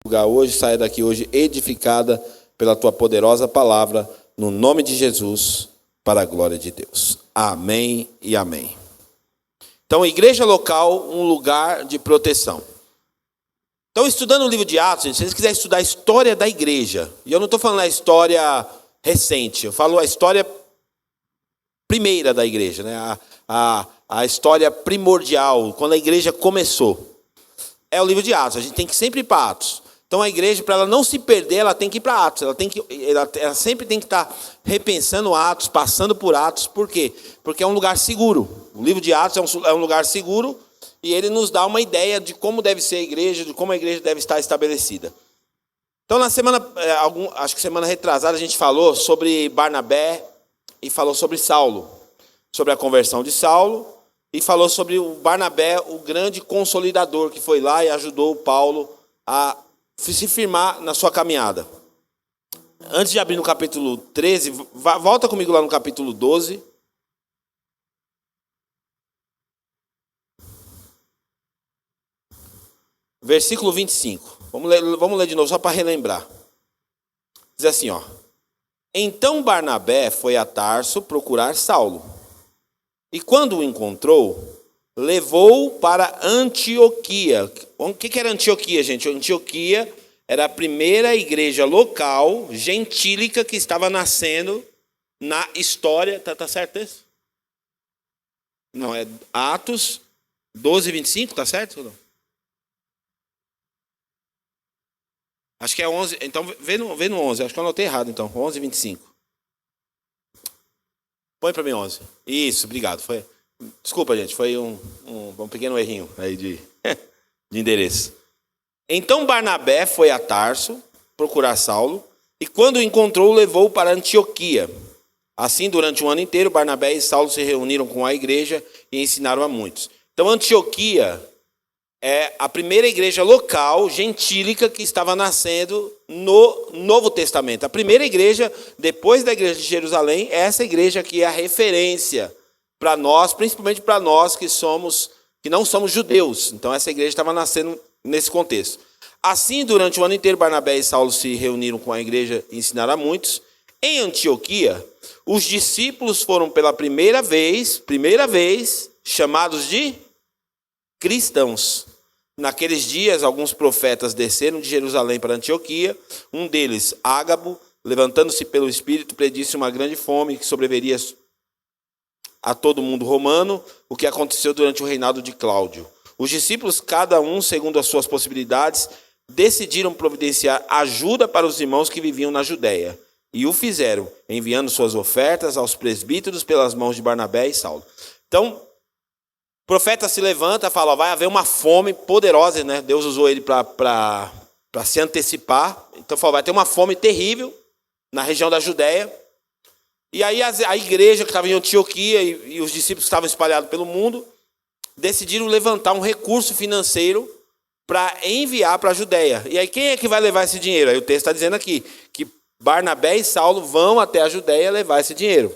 lugar hoje, saia daqui hoje edificada pela tua poderosa palavra, no nome de Jesus, para a glória de Deus. Amém e amém. Então, igreja local, um lugar de proteção. Então, estudando o livro de Atos, gente, se vocês quiserem estudar a história da igreja, e eu não estou falando a história recente, eu falo a história primeira da igreja, né? A história primordial, quando a igreja começou. É o livro de Atos, a gente tem que sempre ir para Atos. Então a igreja, para ela não se perder, ela tem que ir para Atos. Ela sempre tem que estar repensando Atos, passando por Atos. Por quê? Porque é um lugar seguro. O livro de Atos é um lugar seguro e ele nos dá uma ideia de como deve ser a igreja, de como a igreja deve estar estabelecida. Então na semana, acho que semana retrasada, a gente falou sobre Barnabé e falou sobre Saulo. Sobre a conversão de Saulo e falou sobre o Barnabé, o grande consolidador que foi lá e ajudou o Paulo a se firmar na sua caminhada. Antes de abrir no capítulo 13, volta comigo lá no capítulo 12. Versículo 25. Vamos ler de novo, só para relembrar. Diz assim, ó. Então Barnabé foi a Tarso procurar Saulo. E quando o encontrou, levou-o para Antioquia. O que era Antioquia, gente? Antioquia era a primeira igreja local, gentílica, que estava nascendo na história. Tá certo isso? Não, é Atos 12, 25, tá certo? Acho que é 11. Então, vê no 11. Acho que eu anotei errado, então. 11, 25. Põe para mim 11. Isso, obrigado. Desculpa, gente, foi um pequeno errinho aí de endereço. Então Barnabé foi a Tarso procurar Saulo, e quando o encontrou, levou-o para Antioquia. Assim, durante um ano inteiro, Barnabé e Saulo se reuniram com a igreja e ensinaram a muitos. Então, Antioquia é a primeira igreja local, gentílica, que estava nascendo no Novo Testamento. A primeira igreja, depois da igreja de Jerusalém, é essa igreja que é a referência para nós, principalmente para nós que não somos judeus. Então essa igreja estava nascendo nesse contexto. Assim, durante o ano inteiro, Barnabé e Saulo se reuniram com a igreja e ensinaram a muitos. Em Antioquia, os discípulos foram pela primeira vez, chamados de cristãos. Naqueles dias, alguns profetas desceram de Jerusalém para Antioquia. Um deles, Ágabo, levantando-se pelo Espírito, predisse uma grande fome que sobreviria a todo mundo romano, o que aconteceu durante o reinado de Cláudio. Os discípulos, cada um segundo as suas possibilidades, decidiram providenciar ajuda para os irmãos que viviam na Judéia. E o fizeram, enviando suas ofertas aos presbíteros pelas mãos de Barnabé e Saulo. Então, o profeta se levanta e fala, vai haver uma fome poderosa, né? Deus usou ele para se antecipar. Então, falou, vai ter uma fome terrível na região da Judéia. E aí a igreja que estava em Antioquia e os discípulos que estavam espalhados pelo mundo decidiram levantar um recurso financeiro para enviar para a Judéia. E aí quem é que vai levar esse dinheiro? Aí o texto está dizendo aqui que Barnabé e Saulo vão até a Judéia levar esse dinheiro.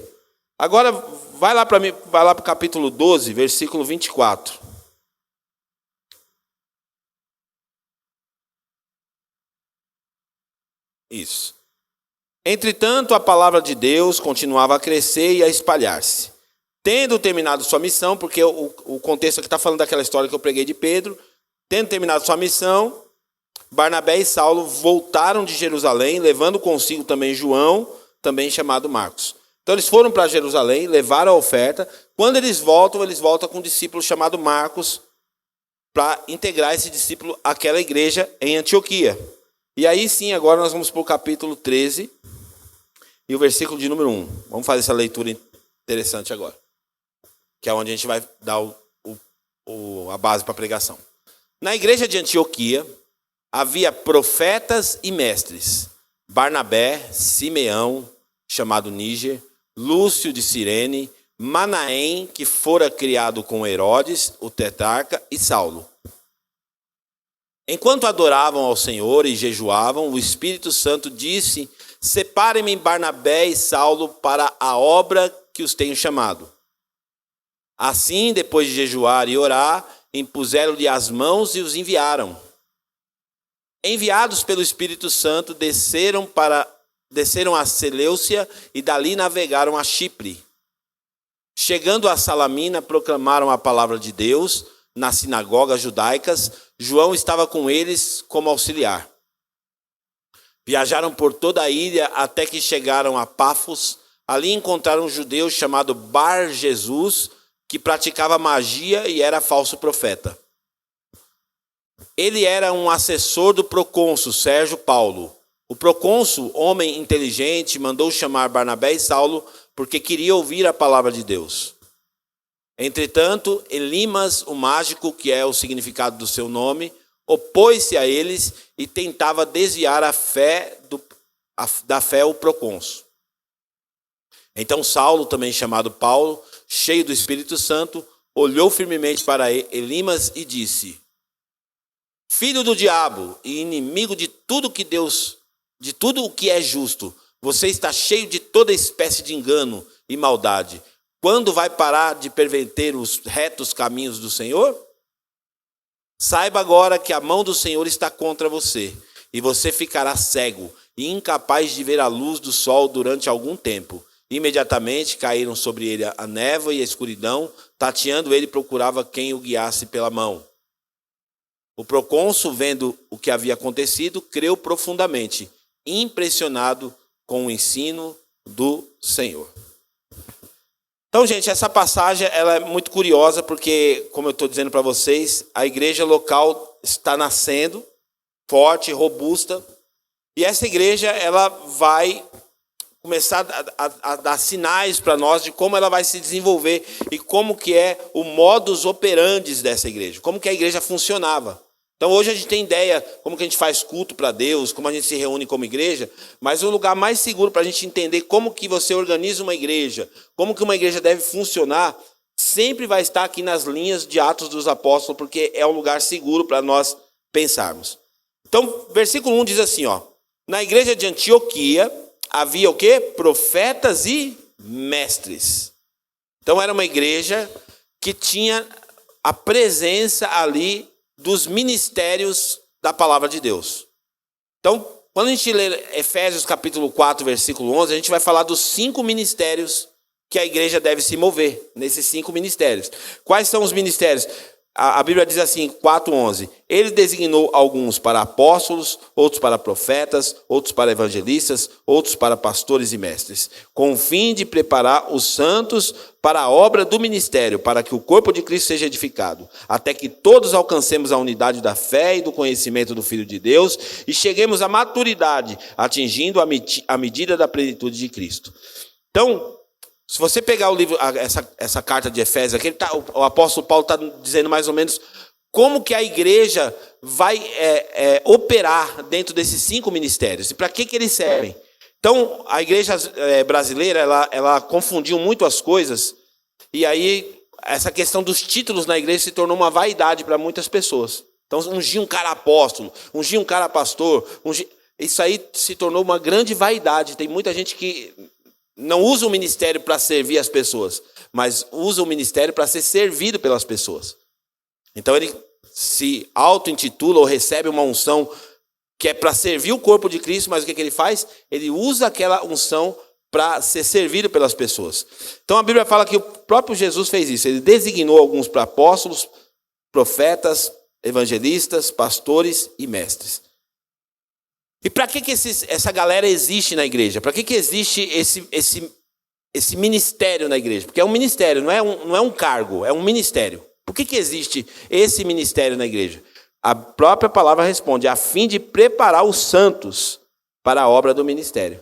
Agora, vai lá para o capítulo 12, versículo 24. Isso. Entretanto, a palavra de Deus continuava a crescer e a espalhar-se. Tendo terminado sua missão, porque o contexto aqui está falando daquela história que eu preguei de Pedro, tendo terminado sua missão, Barnabé e Saulo voltaram de Jerusalém, levando consigo também João, também chamado Marcos. Então eles foram para Jerusalém, levaram a oferta. Quando eles voltam com um discípulo chamado Marcos, para integrar esse discípulo àquela igreja em Antioquia. E aí sim, agora nós vamos para o capítulo 13 e o versículo de número 1. Vamos fazer essa leitura interessante agora, que é onde a gente vai dar a base para a pregação. Na igreja de Antioquia, havia profetas e mestres, Barnabé, Simeão, chamado Níger, Lúcio de Cirene, Manaém, que fora criado com Herodes, o tetrarca, e Saulo. Enquanto adoravam ao Senhor e jejuavam, o Espírito Santo disse, separem-me Barnabé e Saulo para a obra que os tenho chamado. Assim, depois de jejuar e orar, impuseram-lhe as mãos e os enviaram. Enviados pelo Espírito Santo, desceram a Seleucia e dali navegaram a Chipre. Chegando a Salamina, proclamaram a palavra de Deus nas sinagogas judaicas. João estava com eles como auxiliar. Viajaram por toda a ilha até que chegaram a Pafos. Ali encontraram um judeu chamado Bar-Jesus, que praticava magia e era falso profeta. Ele era um assessor do procônsul Sérgio Paulo. O procônsul, homem inteligente, mandou chamar Barnabé e Saulo porque queria ouvir a palavra de Deus. Entretanto, Elimas, o mágico, que é o significado do seu nome, opôs-se a eles e tentava desviar da fé o procônsul. Então Saulo, também chamado Paulo, cheio do Espírito Santo, olhou firmemente para Elimas e disse: Filho do diabo e inimigo de tudo o que é justo, você está cheio de toda espécie de engano e maldade. Quando vai parar de perverter os retos caminhos do Senhor? Saiba agora que a mão do Senhor está contra você, e você ficará cego e incapaz de ver a luz do sol durante algum tempo. Imediatamente caíram sobre ele a névoa e a escuridão. Tateando, ele procurava quem o guiasse pela mão. O procônsul, vendo o que havia acontecido, creu profundamente, impressionado com o ensino do Senhor. Então, gente, essa passagem ela é muito curiosa porque, como eu estou dizendo para vocês, a igreja local está nascendo, forte, robusta, e essa igreja ela vai começar a dar sinais para nós de como ela vai se desenvolver e como que é o modus operandi dessa igreja, como que a igreja funcionava. Então hoje a gente tem ideia como que a gente faz culto para Deus, como a gente se reúne como igreja, mas o lugar mais seguro para a gente entender como que você organiza uma igreja, como que uma igreja deve funcionar, sempre vai estar aqui nas linhas de Atos dos Apóstolos, porque é um lugar seguro para nós pensarmos. Então, versículo 1 diz assim, na igreja de Antioquia havia o quê? Profetas e mestres. Então era uma igreja que tinha a presença ali dos ministérios da palavra de Deus. Então, quando a gente lê Efésios capítulo 4, versículo 11, a gente vai falar dos 5 ministérios que a igreja deve se mover, nesses 5 ministérios. Quais são os ministérios? A Bíblia diz assim, 4:11, ele designou alguns para apóstolos, outros para profetas, outros para evangelistas, outros para pastores e mestres, com o fim de preparar os santos para a obra do ministério, para que o corpo de Cristo seja edificado, até que todos alcancemos a unidade da fé e do conhecimento do Filho de Deus e cheguemos à maturidade, atingindo a medida da plenitude de Cristo. Então, se você pegar o livro, essa carta de Efésios aqui, o apóstolo Paulo está dizendo mais ou menos como que a igreja vai operar dentro desses 5 ministérios e para que eles servem. Então, a igreja brasileira, ela confundiu muito as coisas e aí essa questão dos títulos na igreja se tornou uma vaidade para muitas pessoas. Então, ungir um cara apóstolo, ungir um cara pastor, isso aí se tornou uma grande vaidade. Tem muita gente que não usa o ministério para servir as pessoas, mas usa o ministério para ser servido pelas pessoas. Então ele se auto-intitula ou recebe uma unção que é para servir o corpo de Cristo, mas o que ele faz? Ele usa aquela unção para ser servido pelas pessoas. Então a Bíblia fala que o próprio Jesus fez isso. Ele designou alguns para apóstolos, profetas, evangelistas, pastores e mestres. E para que essa galera existe na igreja? Para que existe esse ministério na igreja? Porque é um ministério, não é um cargo, é um ministério. Por que existe esse ministério na igreja? A própria palavra responde, a fim de preparar os santos para a obra do ministério.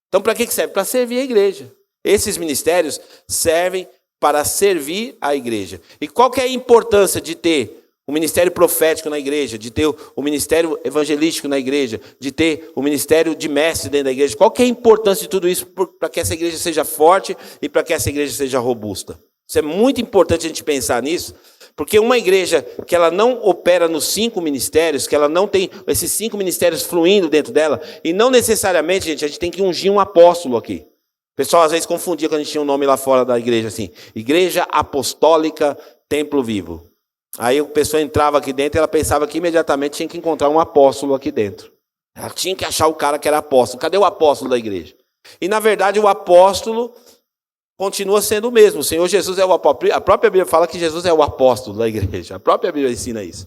Então, para que serve? Para servir a igreja. Esses ministérios servem para servir a igreja. E qual que é a importância de ter o ministério profético na igreja, de ter o ministério evangelístico na igreja, de ter o ministério de mestre dentro da igreja? Qual que é a importância de tudo isso para que essa igreja seja forte e para que essa igreja seja robusta? Isso é muito importante a gente pensar nisso, porque uma igreja que ela não opera nos 5 ministérios, que ela não tem esses 5 ministérios fluindo dentro dela, e não necessariamente, gente, a gente tem que ungir um apóstolo aqui. O pessoal às vezes confundia quando a gente tinha um nome lá fora da igreja, assim, Igreja Apostólica Templo Vivo. Aí a pessoa entrava aqui dentro e ela pensava que imediatamente tinha que encontrar um apóstolo aqui dentro. Ela tinha que achar o cara que era apóstolo. Cadê o apóstolo da igreja? E na verdade o apóstolo continua sendo o mesmo. O Senhor Jesus é o apóstolo. A própria Bíblia fala que Jesus é o apóstolo da igreja. A própria Bíblia ensina isso.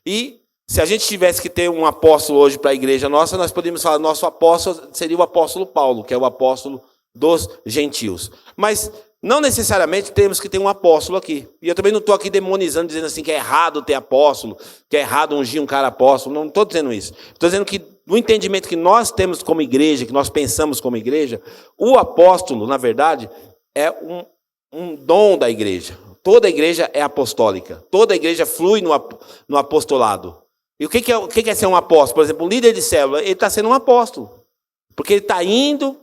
E se a gente tivesse que ter um apóstolo hoje para a igreja nossa, nós poderíamos falar que nosso apóstolo seria o apóstolo Paulo, que é o apóstolo dos gentios. Mas não necessariamente temos que ter um apóstolo aqui. E eu também não estou aqui demonizando, dizendo assim que é errado ter apóstolo, que é errado ungir um cara apóstolo. Não estou dizendo isso. Estou dizendo que no entendimento que nós temos como igreja, que nós pensamos como igreja, o apóstolo, na verdade, é um dom da igreja. Toda a igreja é apostólica. Toda a igreja flui no apostolado. E o que é ser um apóstolo? Por exemplo, o líder de célula, ele está sendo um apóstolo. Porque ele está indo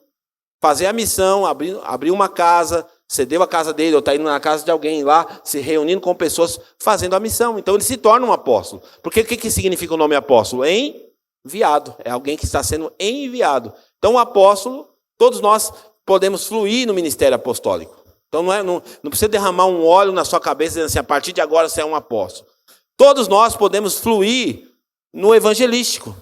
fazer a missão, abrir uma casa, cedeu a casa dele, ou está indo na casa de alguém lá, se reunindo com pessoas, fazendo a missão. Então ele se torna um apóstolo. Porque o que significa o nome apóstolo? Enviado. É alguém que está sendo enviado. Então o apóstolo, todos nós podemos fluir no ministério apostólico. Então não precisa derramar um óleo na sua cabeça dizendo assim, a partir de agora você é um apóstolo. Todos nós podemos fluir no evangelístico.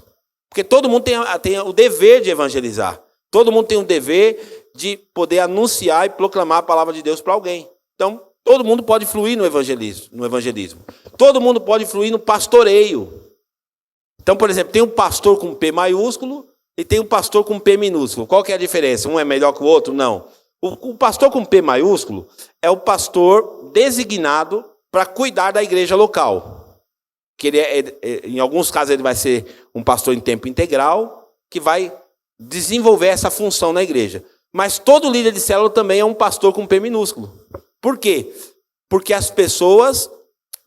Porque todo mundo tem o dever de evangelizar. Todo mundo tem o dever de poder anunciar e proclamar a palavra de Deus para alguém. Então, todo mundo pode fluir no evangelismo. Todo mundo pode fluir no pastoreio. Então, por exemplo, tem um pastor com P maiúsculo e tem um pastor com P minúsculo. Qual que é a diferença? Um é melhor que o outro? Não. O pastor com P maiúsculo é o pastor designado para cuidar da igreja local. Que em alguns casos ele vai ser um pastor em tempo integral, que vai desenvolver essa função na igreja. Mas todo líder de célula também é um pastor com P minúsculo. Por quê? Porque as pessoas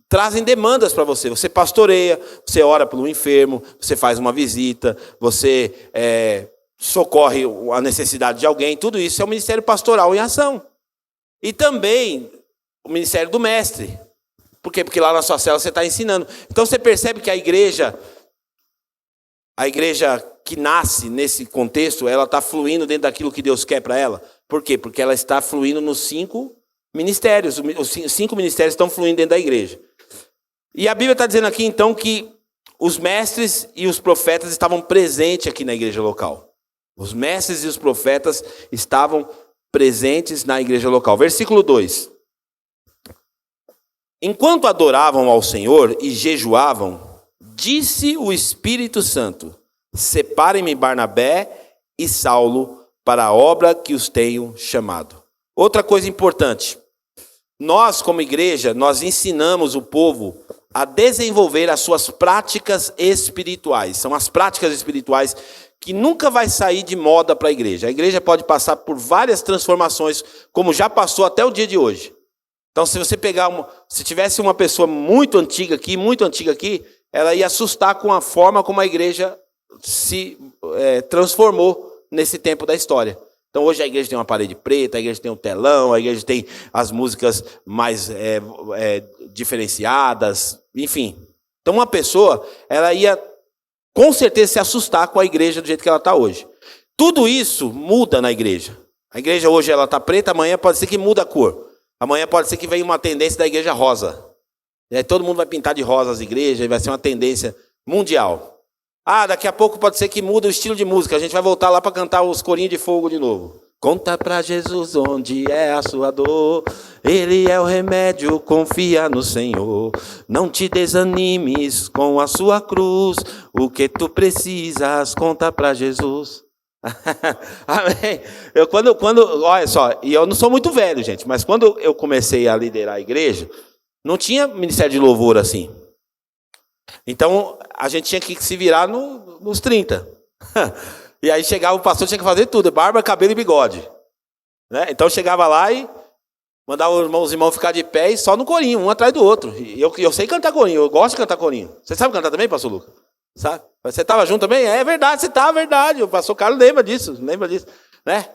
trazem demandas para você. Você pastoreia, você ora pelo enfermo, você faz uma visita, você socorre a necessidade de alguém. Tudo isso é o ministério pastoral em ação. E também o ministério do mestre. Por quê? Porque lá na sua célula você está ensinando. Então você percebe que a igreja que nasce nesse contexto, ela está fluindo dentro daquilo que Deus quer para ela. Por quê? Porque ela está fluindo nos 5 ministérios. Os 5 ministérios estão fluindo dentro da igreja. E a Bíblia está dizendo aqui, então, que os mestres e os profetas estavam presentes aqui na igreja local. Os mestres e os profetas estavam presentes na igreja local. Versículo 2. Enquanto adoravam ao Senhor e jejuavam, disse o Espírito Santo: separem-me Barnabé e Saulo para a obra que os tenho chamado. Outra coisa importante. Nós, como igreja, nós ensinamos o povo a desenvolver as suas práticas espirituais. São as práticas espirituais que nunca vai sair de moda para a igreja. A igreja pode passar por várias transformações, como já passou até o dia de hoje. Então, se você se tivesse uma pessoa muito antiga aqui, ela ia assustar com a forma como a igreja se transformou nesse tempo da história. Então, hoje a igreja tem uma parede preta, a igreja tem um telão, a igreja tem as músicas mais diferenciadas, enfim. Então, uma pessoa, ela ia com certeza se assustar com a igreja do jeito que ela está hoje. Tudo isso muda na igreja. A igreja hoje ela está preta, amanhã pode ser que muda a cor. Amanhã pode ser que venha uma tendência da igreja rosa. E aí todo mundo vai pintar de rosa as igrejas, e vai ser uma tendência mundial. Daqui a pouco pode ser que mude o estilo de música. A gente vai voltar lá para cantar os corinhos de fogo de novo. Conta para Jesus onde é a sua dor. Ele é o remédio, confia no Senhor. Não te desanimes com a sua cruz. O que tu precisas, conta para Jesus. Amém. Olha só, e eu não sou muito velho, gente, mas quando eu comecei a liderar a igreja, não tinha ministério de louvor assim. Então, a gente tinha que se virar nos 30. E aí chegava o pastor, tinha que fazer tudo, barba, cabelo e bigode. Né? Então, chegava lá e mandava os irmãos ficar de pé e só no corinho, um atrás do outro. E eu sei cantar corinho, eu gosto de cantar corinho. Você sabe cantar também, pastor Lucas? Sabe? Você estava junto também? É verdade, você está, verdade. O pastor Carlos lembra disso, né?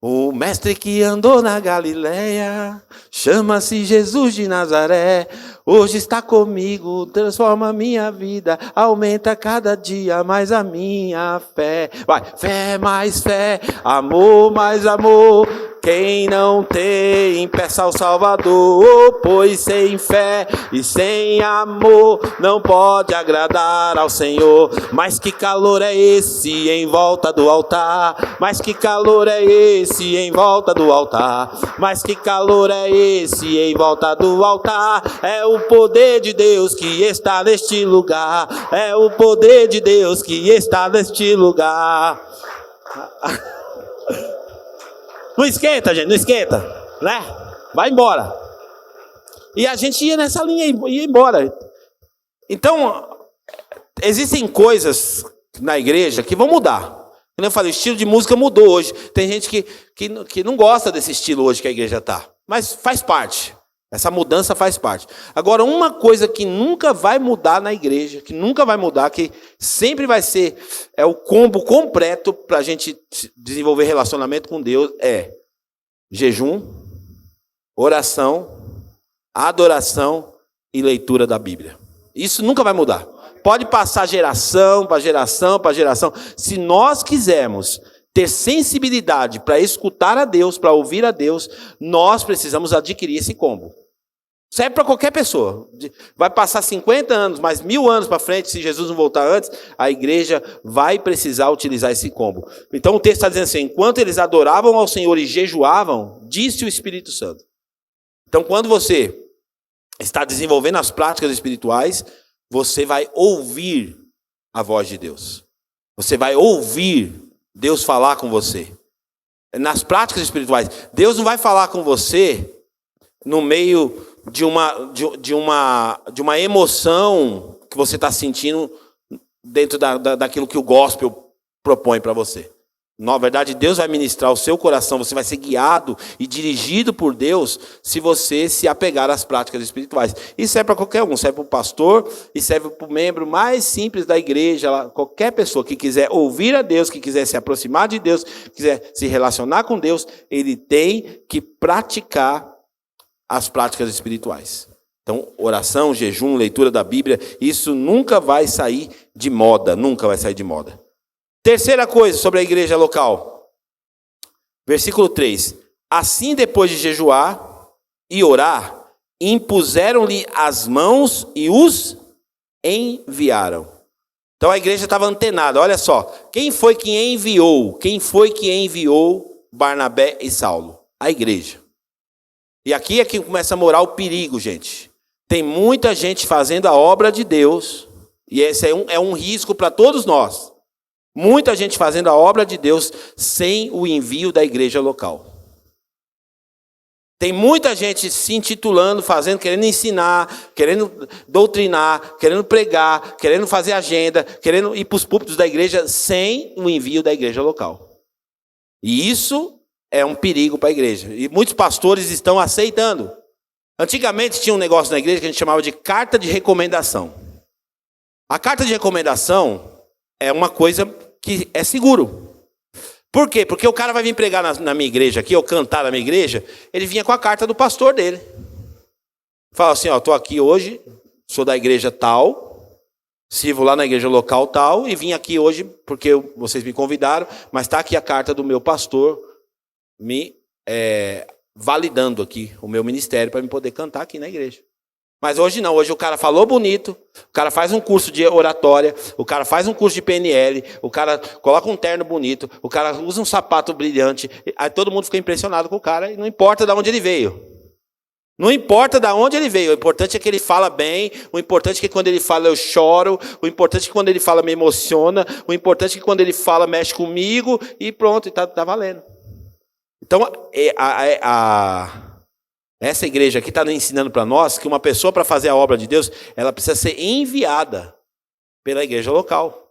O mestre que andou na Galileia, chama-se Jesus de Nazaré, hoje está comigo, transforma a minha vida, aumenta cada dia mais a minha fé. Vai, fé mais fé, amor mais amor, Quem não tem, peça ao Salvador, pois sem fé e sem amor não pode agradar ao Senhor. Mas que calor é esse em volta do altar? Mas que calor é esse em volta do altar? Mas que calor é esse em volta do altar? É o poder de Deus que está neste lugar. É o poder de Deus que está neste lugar. Não esquenta, gente, não esquenta, né? Vai embora. E a gente ia nessa linha e ia embora. Então, existem coisas na igreja que vão mudar. Como eu falei, o estilo de música mudou hoje. Tem gente que não gosta desse estilo hoje que a igreja está. Mas faz parte. Essa mudança faz parte. Agora, uma coisa que nunca vai mudar na igreja, que nunca vai mudar, que sempre vai ser o combo completo para a gente desenvolver relacionamento com Deus, é jejum, oração, adoração e leitura da Bíblia. Isso nunca vai mudar. Pode passar geração para geração para geração. Se nós quisermos ter sensibilidade para escutar a Deus, para ouvir a Deus, nós precisamos adquirir esse combo. Serve para qualquer pessoa. Vai passar 50 anos, mais 1000 anos para frente, se Jesus não voltar antes, a igreja vai precisar utilizar esse combo. Então o texto está dizendo assim, enquanto eles adoravam ao Senhor e jejuavam, disse o Espírito Santo. Então quando você está desenvolvendo as práticas espirituais, você vai ouvir a voz de Deus. Você vai ouvir Deus falar com você. Nas práticas espirituais, Deus não vai falar com você no meio de uma emoção que você está sentindo dentro daquilo que o gospel propõe para você. Na verdade, Deus vai ministrar o seu coração, você vai ser guiado e dirigido por Deus se você se apegar às práticas espirituais. Isso serve para qualquer um, serve para o pastor e serve para o membro mais simples da igreja, qualquer pessoa que quiser ouvir a Deus, que quiser se aproximar de Deus, que quiser se relacionar com Deus, ele tem que praticar as práticas espirituais. Então, oração, jejum, leitura da Bíblia, isso nunca vai sair de moda, nunca vai sair de moda. Terceira coisa sobre a igreja local. Versículo 3. Assim, depois de jejuar e orar, impuseram-lhe as mãos e os enviaram. Então a igreja estava antenada. Olha só, quem foi que enviou? Quem foi que enviou Barnabé e Saulo? A igreja. E aqui é que começa a morar o perigo, gente. Tem muita gente fazendo a obra de Deus, e esse é um risco para todos nós. Muita gente fazendo a obra de Deus sem o envio da igreja local. Tem muita gente se intitulando, fazendo, querendo ensinar, querendo doutrinar, querendo pregar, querendo fazer agenda, querendo ir para os púlpitos da igreja sem o envio da igreja local. E isso é um perigo para a igreja. E muitos pastores estão aceitando. Antigamente tinha um negócio na igreja que a gente chamava de carta de recomendação. A carta de recomendação é uma coisa que é seguro. Por quê? Porque o cara vai vir pregar na minha igreja aqui, ou cantar na minha igreja, ele vinha com a carta do pastor dele. Fala assim, estou aqui hoje, sou da igreja tal, sirvo lá na igreja local tal, e vim aqui hoje porque vocês me convidaram, mas está aqui a carta do meu pastor, me validando aqui o meu ministério para me poder cantar aqui na igreja. Mas hoje não, hoje o cara falou bonito, o cara faz um curso de oratória, o cara faz um curso de PNL, o cara coloca um terno bonito, o cara usa um sapato brilhante, aí todo mundo fica impressionado com o cara e não importa de onde ele veio. Não importa de onde ele veio, o importante é que ele fala bem, o importante é que quando ele fala eu choro, o importante é que quando ele fala me emociona, o importante é que quando ele fala mexe comigo e pronto, e tá valendo. Então, essa igreja aqui está ensinando para nós que uma pessoa para fazer a obra de Deus, ela precisa ser enviada pela igreja local.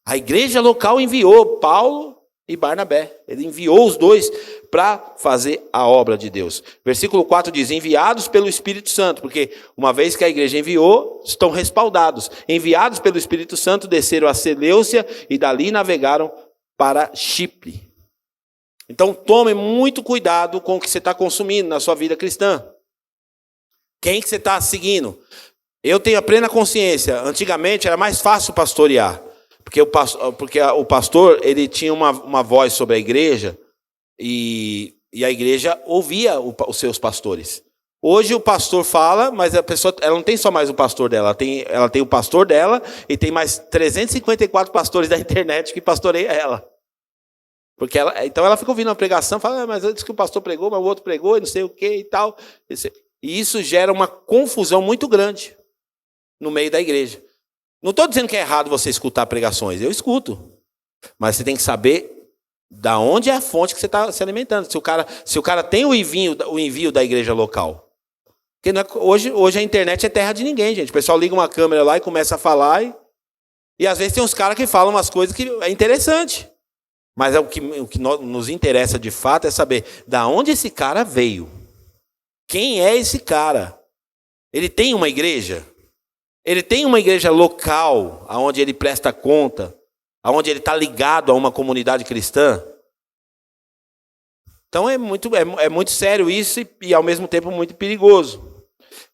A igreja local enviou Paulo e Barnabé. Ele enviou os dois para fazer a obra de Deus. Versículo 4 diz, enviados pelo Espírito Santo, porque uma vez que a igreja enviou, estão respaldados. Enviados pelo Espírito Santo, desceram a Seleucia e dali navegaram para Chipre. Então tome muito cuidado com o que você está consumindo na sua vida cristã. Quem que você está seguindo? Eu tenho a plena consciência. Antigamente era mais fácil pastorear. Porque o pastor ele tinha uma voz sobre a igreja. E E a igreja ouvia os seus pastores. Hoje o pastor fala, mas a pessoa, ela não tem só mais o pastor dela, ela tem o pastor dela e tem mais 354 pastores da internet que pastoreia ela. Porque então ela fica ouvindo uma pregação, fala, mas antes que o pastor pregou, mas o outro pregou, e não sei o que e tal. E isso gera uma confusão muito grande no meio da igreja. Não estou dizendo que é errado você escutar pregações, eu escuto. Mas você tem que saber da onde é a fonte que você está se alimentando. Se o cara tem o envio da igreja local. Porque não é, hoje a internet é terra de ninguém, gente. O pessoal liga uma câmera lá e começa a falar. E às vezes tem uns caras que falam umas coisas que é interessante. Mas o que nos interessa de fato é saber da onde esse cara veio. Quem é esse cara? Ele tem uma igreja? Ele tem uma igreja local, onde ele presta conta? Onde ele está ligado a uma comunidade cristã? Então é muito sério isso e ao mesmo tempo muito perigoso.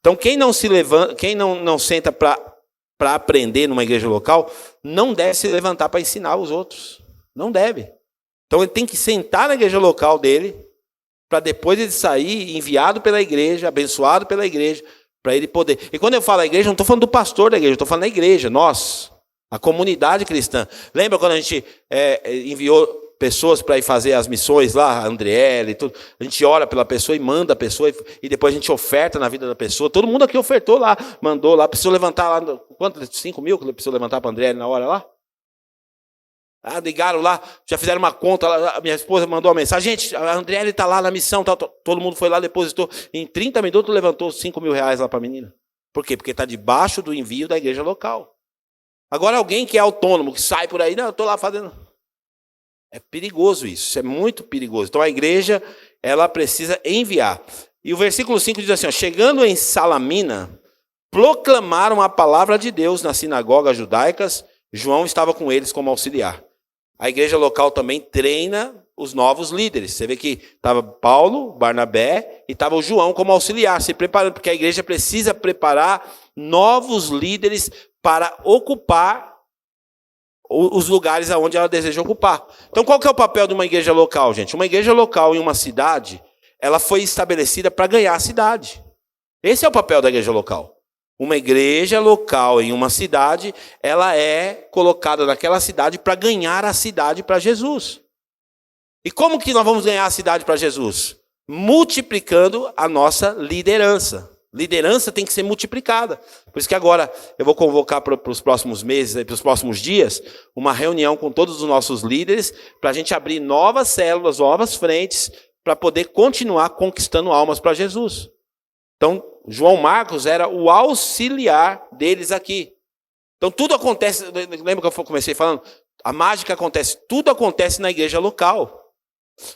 Então quem não se levanta, quem não senta para aprender numa igreja local, não deve se levantar para ensinar os outros. Não deve. Então ele tem que sentar na igreja local dele, para depois ele sair enviado pela igreja, abençoado pela igreja, para ele poder. E quando eu falo a igreja, não estou falando do pastor da igreja, eu estou falando da igreja, nós, a comunidade cristã. Lembra quando a gente enviou pessoas para ir fazer as missões lá, a Andriele e tudo? A gente ora pela pessoa e manda a pessoa, e depois a gente oferta na vida da pessoa. Todo mundo aqui ofertou lá, mandou lá, precisou levantar lá, quanto? 5 mil que precisou levantar para a Andriele na hora lá? Ligaram lá, já fizeram uma conta, a minha esposa mandou uma mensagem, gente, a Andriele está lá na missão, todo mundo foi lá, depositou, em 30 minutos levantou 5 mil reais lá para a menina. Por quê? Porque está debaixo do envio da igreja local. Agora alguém que é autônomo, que sai por aí, não, eu estou lá fazendo. É perigoso isso é muito perigoso. Então a igreja, ela precisa enviar. E o versículo 5 diz assim, chegando em Salamina, proclamaram a palavra de Deus nas sinagogas judaicas, João estava com eles como auxiliar. A igreja local também treina os novos líderes. Você vê que estava Paulo, Barnabé e estava o João como auxiliar, se preparando, porque a igreja precisa preparar novos líderes para ocupar os lugares aonde ela deseja ocupar. Então qual que é o papel de uma igreja local, gente? Uma igreja local em uma cidade, ela foi estabelecida para ganhar a cidade. Esse é o papel da igreja local. Uma igreja local em uma cidade, ela é colocada naquela cidade para ganhar a cidade para Jesus. E como que nós vamos ganhar a cidade para Jesus? Multiplicando a nossa liderança. Liderança tem que ser multiplicada. Por isso que agora eu vou convocar para os próximos meses, para os próximos dias, uma reunião com todos os nossos líderes, para a gente abrir novas células, novas frentes, para poder continuar conquistando almas para Jesus. Então, João Marcos era o auxiliar deles aqui. Então tudo acontece, lembra que eu comecei falando? A mágica acontece, tudo acontece na igreja local.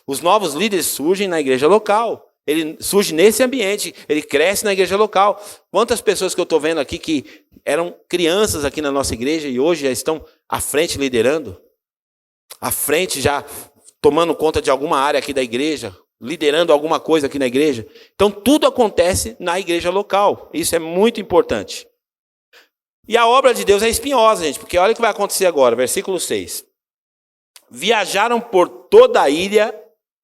Os novos líderes surgem na igreja local. Ele surge nesse ambiente, ele cresce na igreja local. Quantas pessoas que eu estou vendo aqui que eram crianças aqui na nossa igreja e hoje já estão à frente liderando? À frente já tomando conta de alguma área aqui da igreja, liderando alguma coisa aqui na igreja. Então tudo acontece na igreja local. Isso é muito importante. E a obra de Deus é espinhosa, gente, porque olha o que vai acontecer agora, versículo 6. Viajaram por toda a ilha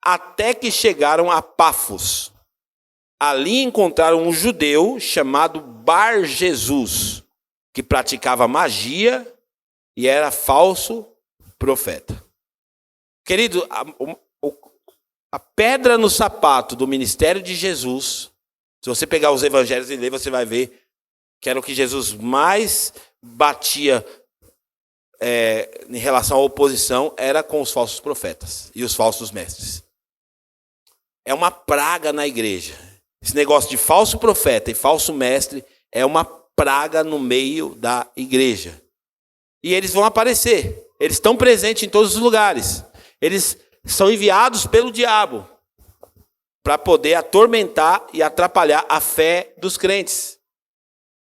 até que chegaram a Pafos. Ali encontraram um judeu chamado Bar Jesus, que praticava magia e era falso profeta. Querido, a pedra no sapato do ministério de Jesus, se você pegar os evangelhos e ler, você vai ver que era o que Jesus mais batia em relação à oposição, era com os falsos profetas e os falsos mestres. É uma praga na igreja. Esse negócio de falso profeta e falso mestre é uma praga no meio da igreja. E eles vão aparecer. Eles estão presentes em todos os lugares. Eles são enviados pelo diabo para poder atormentar e atrapalhar a fé dos crentes.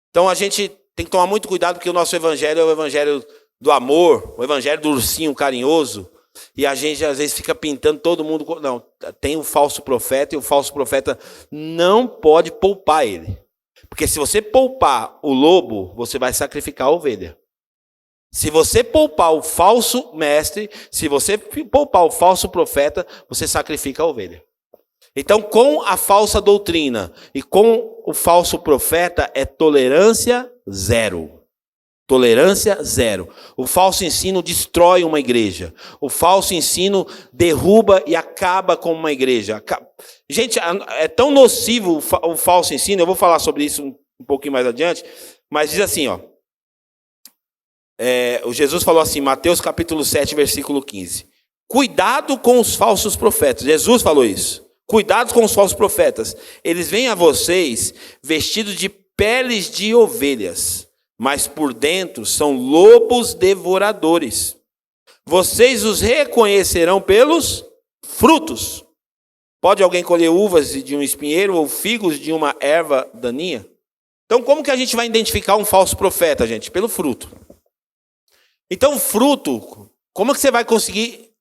Então a gente tem que tomar muito cuidado, porque o nosso evangelho é o evangelho do amor, o evangelho do ursinho carinhoso, e a gente às vezes fica pintando todo mundo. Não, tem o falso profeta, e o falso profeta não pode poupar ele. Porque se você poupar o lobo, você vai sacrificar a ovelha. Se você poupar o falso mestre, se você poupar o falso profeta, você sacrifica a ovelha. Então, com a falsa doutrina e com o falso profeta é tolerância zero. Tolerância zero. O falso ensino destrói uma igreja. O falso ensino derruba e acaba com uma igreja. Gente, é tão nocivo o falso ensino, eu vou falar sobre isso um pouquinho mais adiante, mas diz assim, ó. O Jesus falou assim, Mateus capítulo 7, versículo 15. Cuidado com os falsos profetas. Jesus falou isso. Cuidado com os falsos profetas. Eles vêm a vocês vestidos de peles de ovelhas, mas por dentro são lobos devoradores. Vocês os reconhecerão pelos frutos. Pode alguém colher uvas de um espinheiro ou figos de uma erva daninha? Então, como que a gente vai identificar um falso profeta, gente? Pelo fruto. Então, fruto, como que você vai conseguir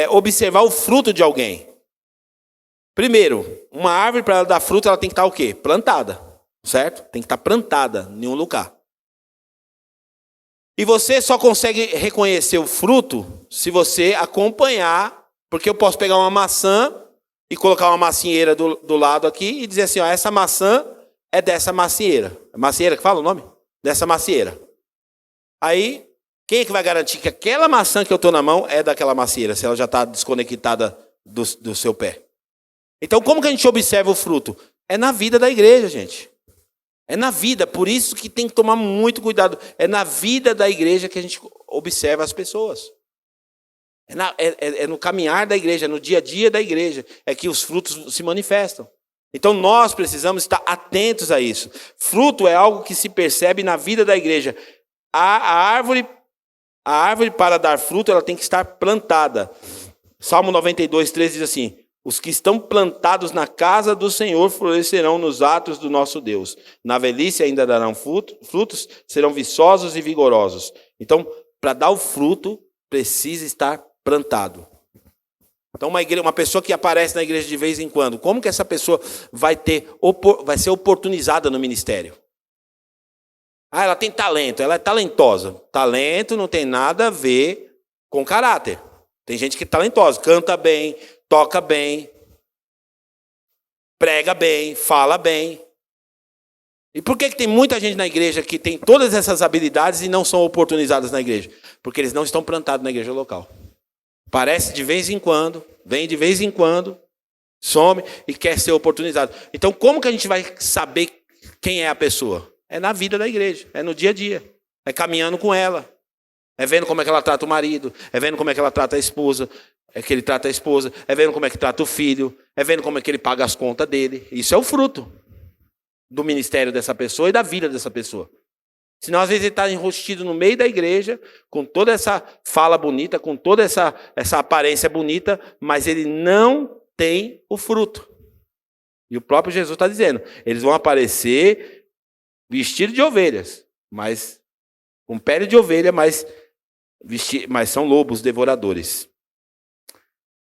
observar o fruto de alguém? Primeiro, uma árvore para ela dar fruto, ela tem que estar o quê? Plantada. Certo? Tem que estar plantada em um lugar. E você só consegue reconhecer o fruto se você acompanhar, porque eu posso pegar uma maçã e colocar uma macieira do lado aqui e dizer assim, ó, essa maçã é dessa macieira. É macieira que fala o nome? Dessa macieira. Aí, quem é que vai garantir que aquela maçã que eu estou na mão é daquela macieira, se ela já está desconectada do seu pé? Então, como que a gente observa o fruto? É na vida da igreja, gente. É na vida, por isso que tem que tomar muito cuidado. É na vida da igreja que a gente observa as pessoas. É no caminhar da igreja, é no dia a dia da igreja, é que os frutos se manifestam. Então nós precisamos estar atentos a isso. Fruto é algo que se percebe na vida da igreja. A árvore para dar fruto, ela tem que estar plantada. Salmo 92, 13 diz assim, os que estão plantados na casa do Senhor florescerão nos atos do nosso Deus. Na velhice ainda darão frutos, serão viçosos e vigorosos. Então, para dar o fruto, precisa estar plantado. Então, uma pessoa que aparece na igreja de vez em quando, como que essa pessoa vai ser oportunizada no ministério? Ah, ela tem talento, ela é talentosa. Talento não tem nada a ver com caráter. Tem gente que é talentosa, canta bem, toca bem, prega bem, fala bem. E por que tem muita gente na igreja que tem todas essas habilidades e não são oportunizadas na igreja? Porque eles não estão plantados na igreja local. Aparece de vez em quando, vem de vez em quando, some e quer ser oportunizado. Então, como que a gente vai saber quem é a pessoa? É na vida da igreja, é no dia a dia, é caminhando com ela, é vendo como é que ela trata o marido, é vendo como é que ela trata a esposa, é que ele trata a esposa, é vendo como é que trata o filho, é vendo como é que ele paga as contas dele. Isso é o fruto do ministério dessa pessoa e da vida dessa pessoa. Senão, às vezes, ele está enrostido no meio da igreja, com toda essa fala bonita, com toda essa aparência bonita, mas ele não tem o fruto. E o próprio Jesus está dizendo, eles vão aparecer vestidos de ovelhas, mas com pele de ovelha, mas são lobos devoradores.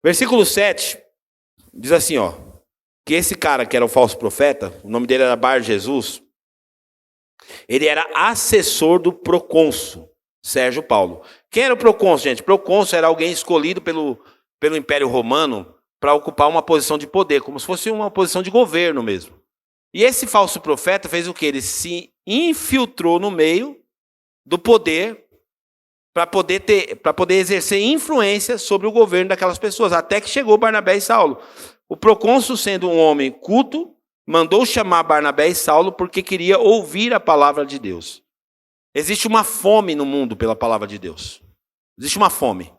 Versículo 7 diz assim, ó, que esse cara que era o falso profeta, o nome dele era Bar Jesus, ele era assessor do procônsul, Sérgio Paulo. Quem era o procônsul, gente? Procônsul era alguém escolhido pelo Império Romano para ocupar uma posição de poder, como se fosse uma posição de governo mesmo. E esse falso profeta fez o quê? Ele se infiltrou no meio do poder para poder exercer influência sobre o governo daquelas pessoas, até que chegou Barnabé e Saulo. O procônsul, sendo um homem culto, mandou chamar Barnabé e Saulo porque queria ouvir a palavra de Deus. Existe uma fome no mundo pela palavra de Deus. Existe uma fome.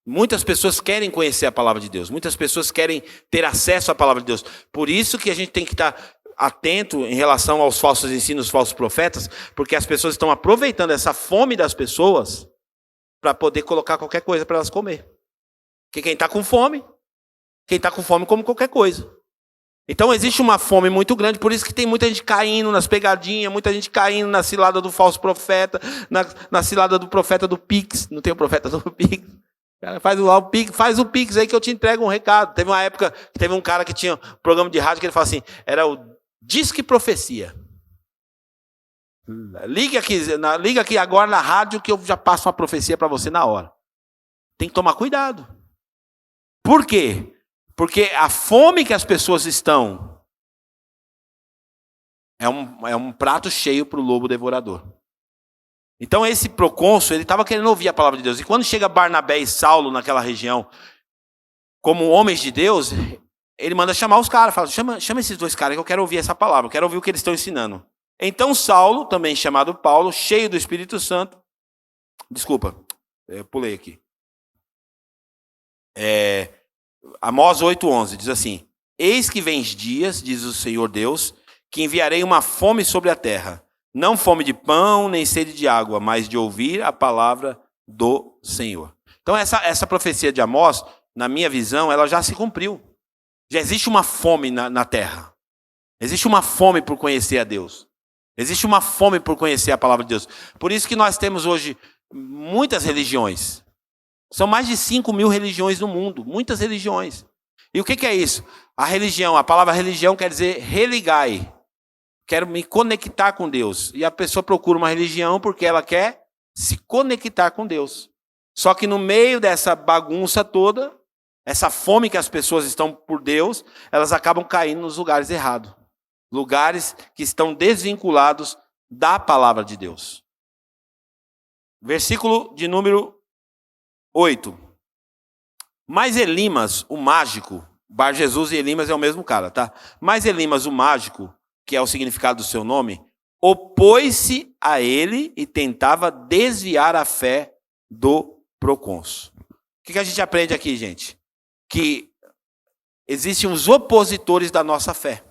Muitas pessoas querem conhecer a palavra de Deus. Muitas pessoas querem ter acesso à palavra de Deus. Por isso que a gente tem que estar atento em relação aos falsos ensinos, falsos profetas, porque as pessoas estão aproveitando essa fome das pessoas para poder colocar qualquer coisa para elas comer. Porque quem está com fome come qualquer coisa. Então existe uma fome muito grande, por isso que tem muita gente caindo nas pegadinhas, muita gente caindo na cilada do falso profeta, na cilada do profeta do Pix. Não tem o profeta do Pix? Cara, faz o Pix aí que eu te entrego um recado. Teve uma época que teve um cara que tinha um programa de rádio que ele falava assim, era o Disque Profecia. Liga aqui agora na rádio que eu já passo uma profecia para você na hora. Tem que tomar cuidado. Por quê? Porque a fome que as pessoas estão é um prato cheio para o lobo devorador. Então esse procônsul, ele estava querendo ouvir a palavra de Deus. E quando chega Barnabé e Saulo naquela região, como homens de Deus, ele manda chamar os caras. Fala, chama esses dois caras que eu quero ouvir essa palavra, eu quero ouvir o que eles estão ensinando. Então Saulo, também chamado Paulo, cheio do Espírito Santo. Desculpa, eu pulei aqui. Amós 8:11 diz assim: Eis que vens dias, diz o Senhor Deus, que enviarei uma fome sobre a terra. Não fome de pão, nem sede de água, mas de ouvir a palavra do Senhor. Então essa profecia de Amós, na minha visão, ela já se cumpriu. Já existe uma fome na terra. Existe uma fome por conhecer a Deus. Existe uma fome por conhecer a palavra de Deus. Por isso que nós temos hoje muitas religiões. São mais de 5.000 religiões no mundo. Muitas religiões. E o que é isso? A religião, a palavra religião quer dizer religai. Quero me conectar com Deus. E a pessoa procura uma religião porque ela quer se conectar com Deus. Só que no meio dessa bagunça toda, essa fome que as pessoas estão por Deus, elas acabam caindo nos lugares errados. Lugares que estão desvinculados da palavra de Deus. Versículo de número 8. Mas Elimas, o mágico, Bar Jesus e Elimas é o mesmo cara, tá? Mas Elimas, o mágico, que é o significado do seu nome, opôs-se a ele e tentava desviar a fé do procônsul. O que a gente aprende aqui, gente? Que existem os opositores da nossa fé.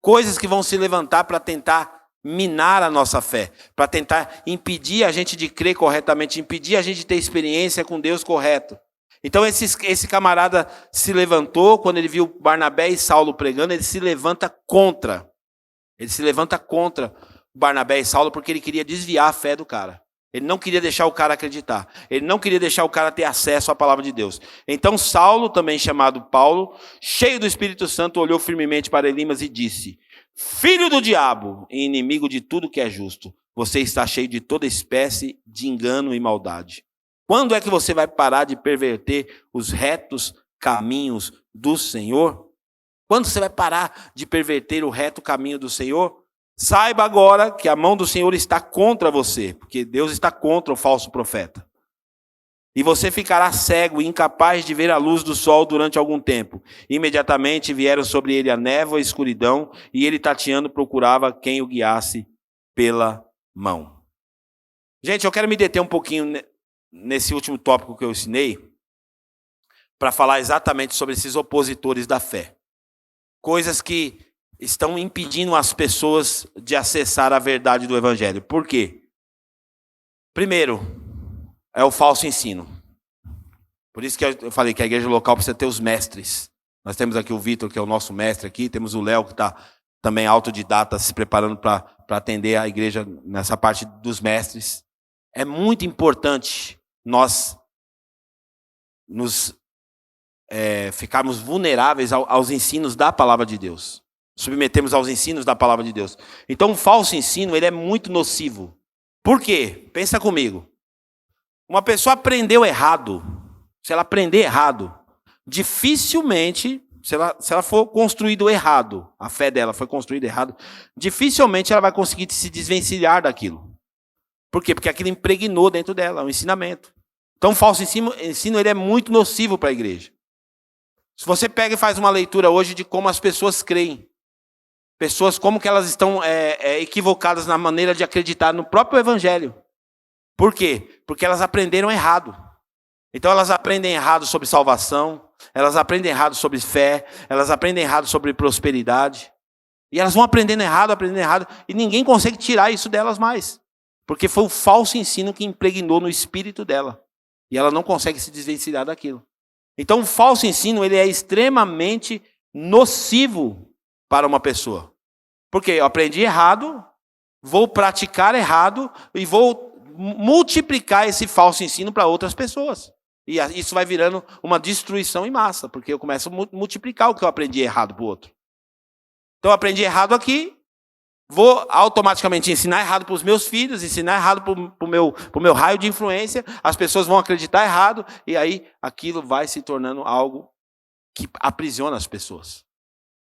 Coisas que vão se levantar para tentar minar a nossa fé, para tentar impedir a gente de crer corretamente, impedir a gente de ter experiência com Deus correto. Então esse camarada se levantou, quando ele viu Barnabé e Saulo pregando, ele se levanta contra. Ele se levanta contra Barnabé e Saulo porque ele queria desviar a fé do cara. Ele não queria deixar o cara acreditar. Ele não queria deixar o cara ter acesso à palavra de Deus. Então Saulo, também chamado Paulo, cheio do Espírito Santo, olhou firmemente para Elimas e disse: Filho do diabo e inimigo de tudo que é justo, você está cheio de toda espécie de engano e maldade. Quando é que você vai parar de perverter os retos caminhos do Senhor? Quando você vai parar de perverter o reto caminho do Senhor? Saiba agora que a mão do Senhor está contra você, porque Deus está contra o falso profeta. E você ficará cego e incapaz de ver a luz do sol durante algum tempo. Imediatamente vieram sobre ele a névoa e a escuridão, e ele tateando procurava quem o guiasse pela mão. Gente, eu quero me deter um pouquinho nesse último tópico que eu ensinei, para falar exatamente sobre esses opositores da fé. Coisas que estão impedindo as pessoas de acessar a verdade do Evangelho. Por quê? Primeiro, é o falso ensino. Por isso que eu falei que a igreja local precisa ter os mestres. Nós temos aqui o Vitor, que é o nosso mestre aqui, temos o Léo, que está também autodidata, se preparando para atender a igreja nessa parte dos mestres. É muito importante nós nos ficarmos vulneráveis aos ensinos da palavra de Deus. Submetemos aos ensinos da palavra de Deus. Então o falso ensino, ele é muito nocivo. Por quê? Pensa comigo. Uma pessoa aprendeu errado. Se ela aprender errado, dificilmente, se ela for construído errado, a fé dela foi construída errado, dificilmente ela vai conseguir se desvencilhar daquilo. Por quê? Porque aquilo impregnou dentro dela, o ensinamento. Então o falso ensino ele é muito nocivo para a igreja. Se você pega e faz uma leitura hoje de como as pessoas creem, pessoas como que elas estão equivocadas na maneira de acreditar no próprio Evangelho. Por quê? Porque elas aprenderam errado. Então elas aprendem errado sobre salvação, elas aprendem errado sobre fé, elas aprendem errado sobre prosperidade. E elas vão aprendendo errado, e ninguém consegue tirar isso delas mais. Porque foi o falso ensino que impregnou no espírito dela. E ela não consegue se desvencilhar daquilo. Então o falso ensino ele é extremamente nocivo para uma pessoa. Porque eu aprendi errado, vou praticar errado e vou multiplicar esse falso ensino para outras pessoas. E isso vai virando uma destruição em massa, porque eu começo a multiplicar o que eu aprendi errado para o outro. Então eu aprendi errado aqui, vou automaticamente ensinar errado para os meus filhos, ensinar errado para o meu raio de influência, as pessoas vão acreditar errado, e aí aquilo vai se tornando algo que aprisiona as pessoas.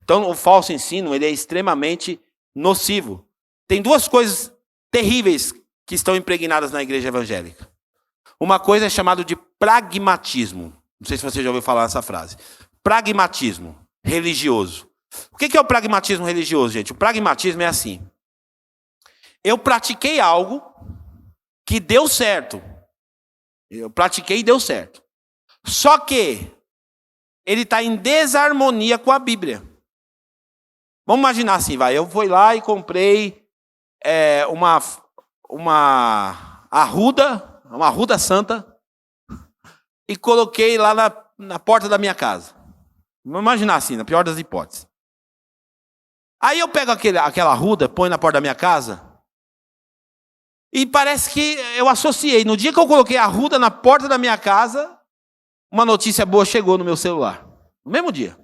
Então, o falso ensino, ele é extremamente nocivo. Tem duas coisas terríveis que estão impregnadas na igreja evangélica. Uma coisa é chamada de pragmatismo. Não sei se você já ouviu falar essa frase. Pragmatismo religioso. O que é o pragmatismo religioso, gente? O pragmatismo é assim. Eu pratiquei algo que deu certo. Eu pratiquei e deu certo. Só que ele está em desarmonia com a Bíblia. Vamos imaginar assim, vai. Eu fui lá e comprei uma arruda santa e coloquei lá na porta da minha casa. Vamos imaginar assim, na pior das hipóteses. Aí eu pego aquela arruda, ponho na porta da minha casa e parece que eu associei. No dia que eu coloquei a arruda na porta da minha casa, uma notícia boa chegou no meu celular. No mesmo dia.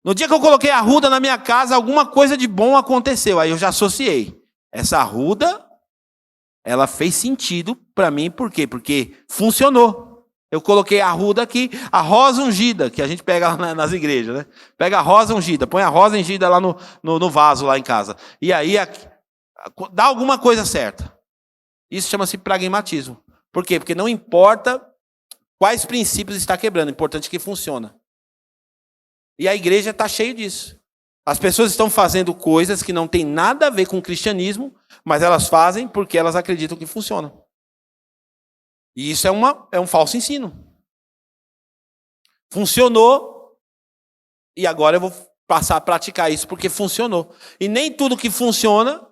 No dia que eu coloquei a arruda na minha casa, alguma coisa de bom aconteceu. Aí eu já associei. Essa arruda, ela fez sentido para mim. Por quê? Porque funcionou. Eu coloquei a arruda aqui, a rosa ungida, que a gente pega lá nas igrejas, né? Pega a rosa ungida, põe a rosa ungida lá no vaso lá em casa. E aí dá alguma coisa certa. Isso chama-se pragmatismo. Por quê? Porque não importa quais princípios está quebrando, o importante é que funciona. E a igreja está cheia disso. As pessoas estão fazendo coisas que não tem nada a ver com o cristianismo, mas elas fazem porque elas acreditam que funciona. E isso é um falso ensino. Funcionou, e agora eu vou passar a praticar isso porque funcionou. E nem tudo que funciona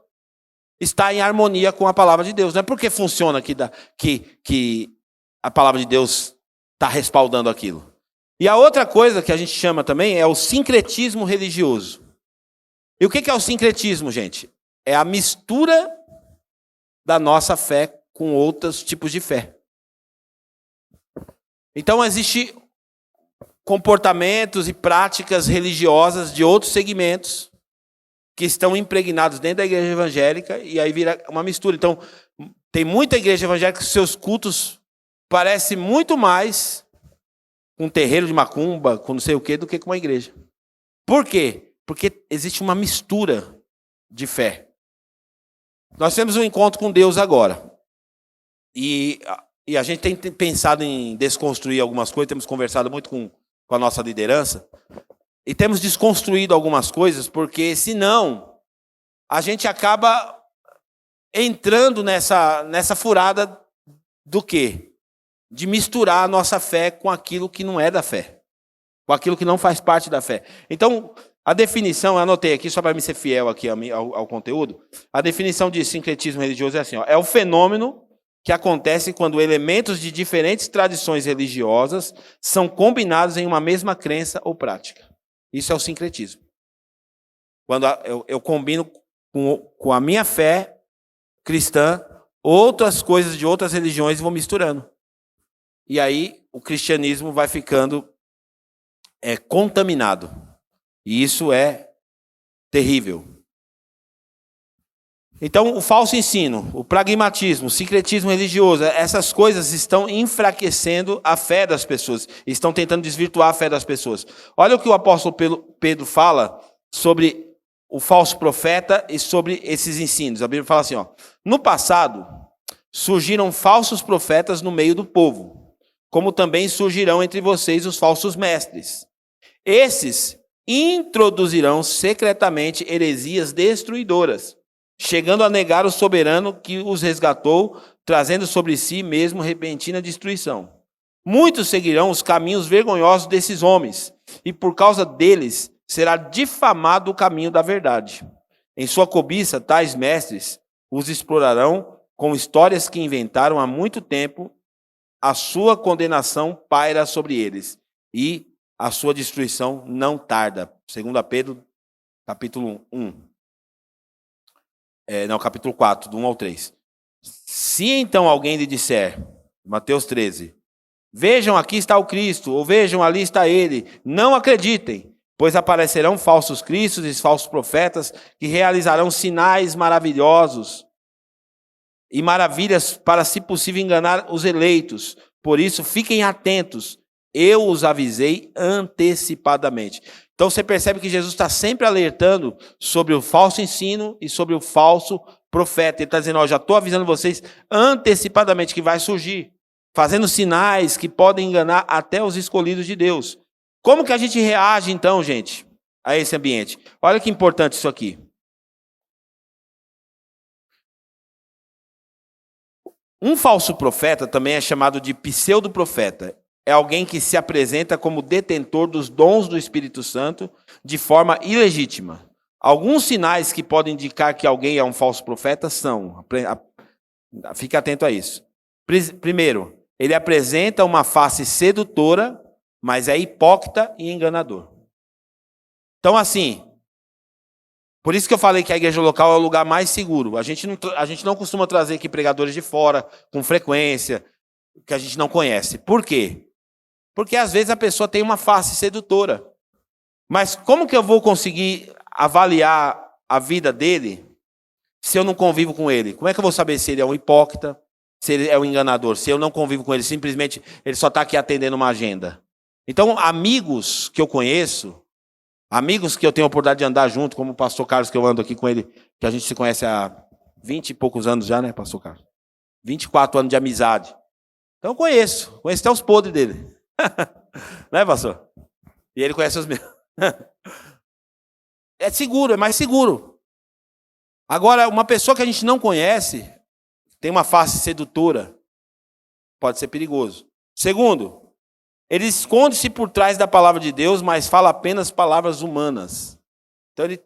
está em harmonia com a palavra de Deus. Não é porque funciona que a palavra de Deus está respaldando aquilo. E a outra coisa que a gente chama também é o sincretismo religioso. E o que é o sincretismo, gente? É a mistura da nossa fé com outros tipos de fé. Então, existem comportamentos e práticas religiosas de outros segmentos que estão impregnados dentro da igreja evangélica e aí vira uma mistura. Então, tem muita igreja evangélica que seus cultos parecem muito mais com um terreiro de macumba, com não sei o quê, do que com uma igreja. Por quê? Porque existe uma mistura de fé. Nós temos um encontro com Deus agora. E a gente tem pensado em desconstruir algumas coisas, temos conversado muito com a nossa liderança, e temos desconstruído algumas coisas, porque senão a gente acaba entrando nessa furada do quê? De misturar a nossa fé com aquilo que não é da fé, com aquilo que não faz parte da fé. Então, a definição, eu anotei aqui, só para me ser fiel aqui ao conteúdo, a definição de sincretismo religioso é assim, ó, é o fenômeno que acontece quando elementos de diferentes tradições religiosas são combinados em uma mesma crença ou prática. Isso é o sincretismo. Quando eu combino com a minha fé cristã outras coisas de outras religiões e vou misturando. E aí o cristianismo vai ficando contaminado. E isso é terrível. Então, o falso ensino, o pragmatismo, o sincretismo religioso, essas coisas estão enfraquecendo a fé das pessoas, estão tentando desvirtuar a fé das pessoas. Olha o que o apóstolo Pedro fala sobre o falso profeta e sobre esses ensinos. A Bíblia fala assim, ó, no passado, surgiram falsos profetas no meio do povo, como também surgirão entre vocês os falsos mestres. Esses introduzirão secretamente heresias destruidoras, chegando a negar o soberano que os resgatou, trazendo sobre si mesmo repentina destruição. Muitos seguirão os caminhos vergonhosos desses homens, e por causa deles será difamado o caminho da verdade. Em sua cobiça, tais mestres os explorarão com histórias que inventaram há muito tempo. A sua condenação paira sobre eles, e a sua destruição não tarda. 2 Pedro, capítulo 1. Capítulo 4, do 1 ao 3. Se então alguém lhe disser, Mateus 13, vejam, aqui está o Cristo, ou vejam, ali está ele, não acreditem, pois aparecerão falsos cristos e falsos profetas que realizarão sinais maravilhosos e maravilhas para, se possível, enganar os eleitos. Por isso, fiquem atentos, Eu os avisei antecipadamente. Então você percebe que Jesus está sempre alertando sobre o falso ensino e sobre o falso profeta. Ele está dizendo, já estou avisando vocês antecipadamente que vai surgir, fazendo sinais que podem enganar até os escolhidos de Deus. Como que a gente reage então, gente, a esse ambiente? Olha que importante isso aqui. Um falso profeta também é chamado de pseudo-profeta. É alguém que se apresenta como detentor dos dons do Espírito Santo de forma ilegítima. Alguns sinais que podem indicar que alguém é um falso profeta são, fique atento a isso. Primeiro, ele apresenta uma face sedutora, mas é hipócrita e enganador. Então, assim, por isso que eu falei que a igreja local é o lugar mais seguro. A gente não costuma trazer aqui pregadores de fora, com frequência, que a gente não conhece. Por quê? Porque às vezes a pessoa tem uma face sedutora. Mas como que eu vou conseguir avaliar a vida dele se eu não convivo com ele? Como é que eu vou saber se ele é um hipócrita, se ele é um enganador, se eu não convivo com ele, simplesmente ele só está aqui atendendo uma agenda? Então, amigos que eu conheço, amigos que eu tenho a oportunidade de andar junto, como o pastor Carlos, que eu ando aqui com ele, que a gente se conhece há 20 e poucos anos já, né, pastor Carlos? 24 anos de amizade. Então eu conheço até os podres dele. Né, pastor? E ele conhece os meus. É seguro, é mais seguro. Agora, uma pessoa que a gente não conhece, tem uma face sedutora, pode ser perigoso. Segundo, ele esconde-se por trás da palavra de Deus, mas fala apenas palavras humanas. Então ele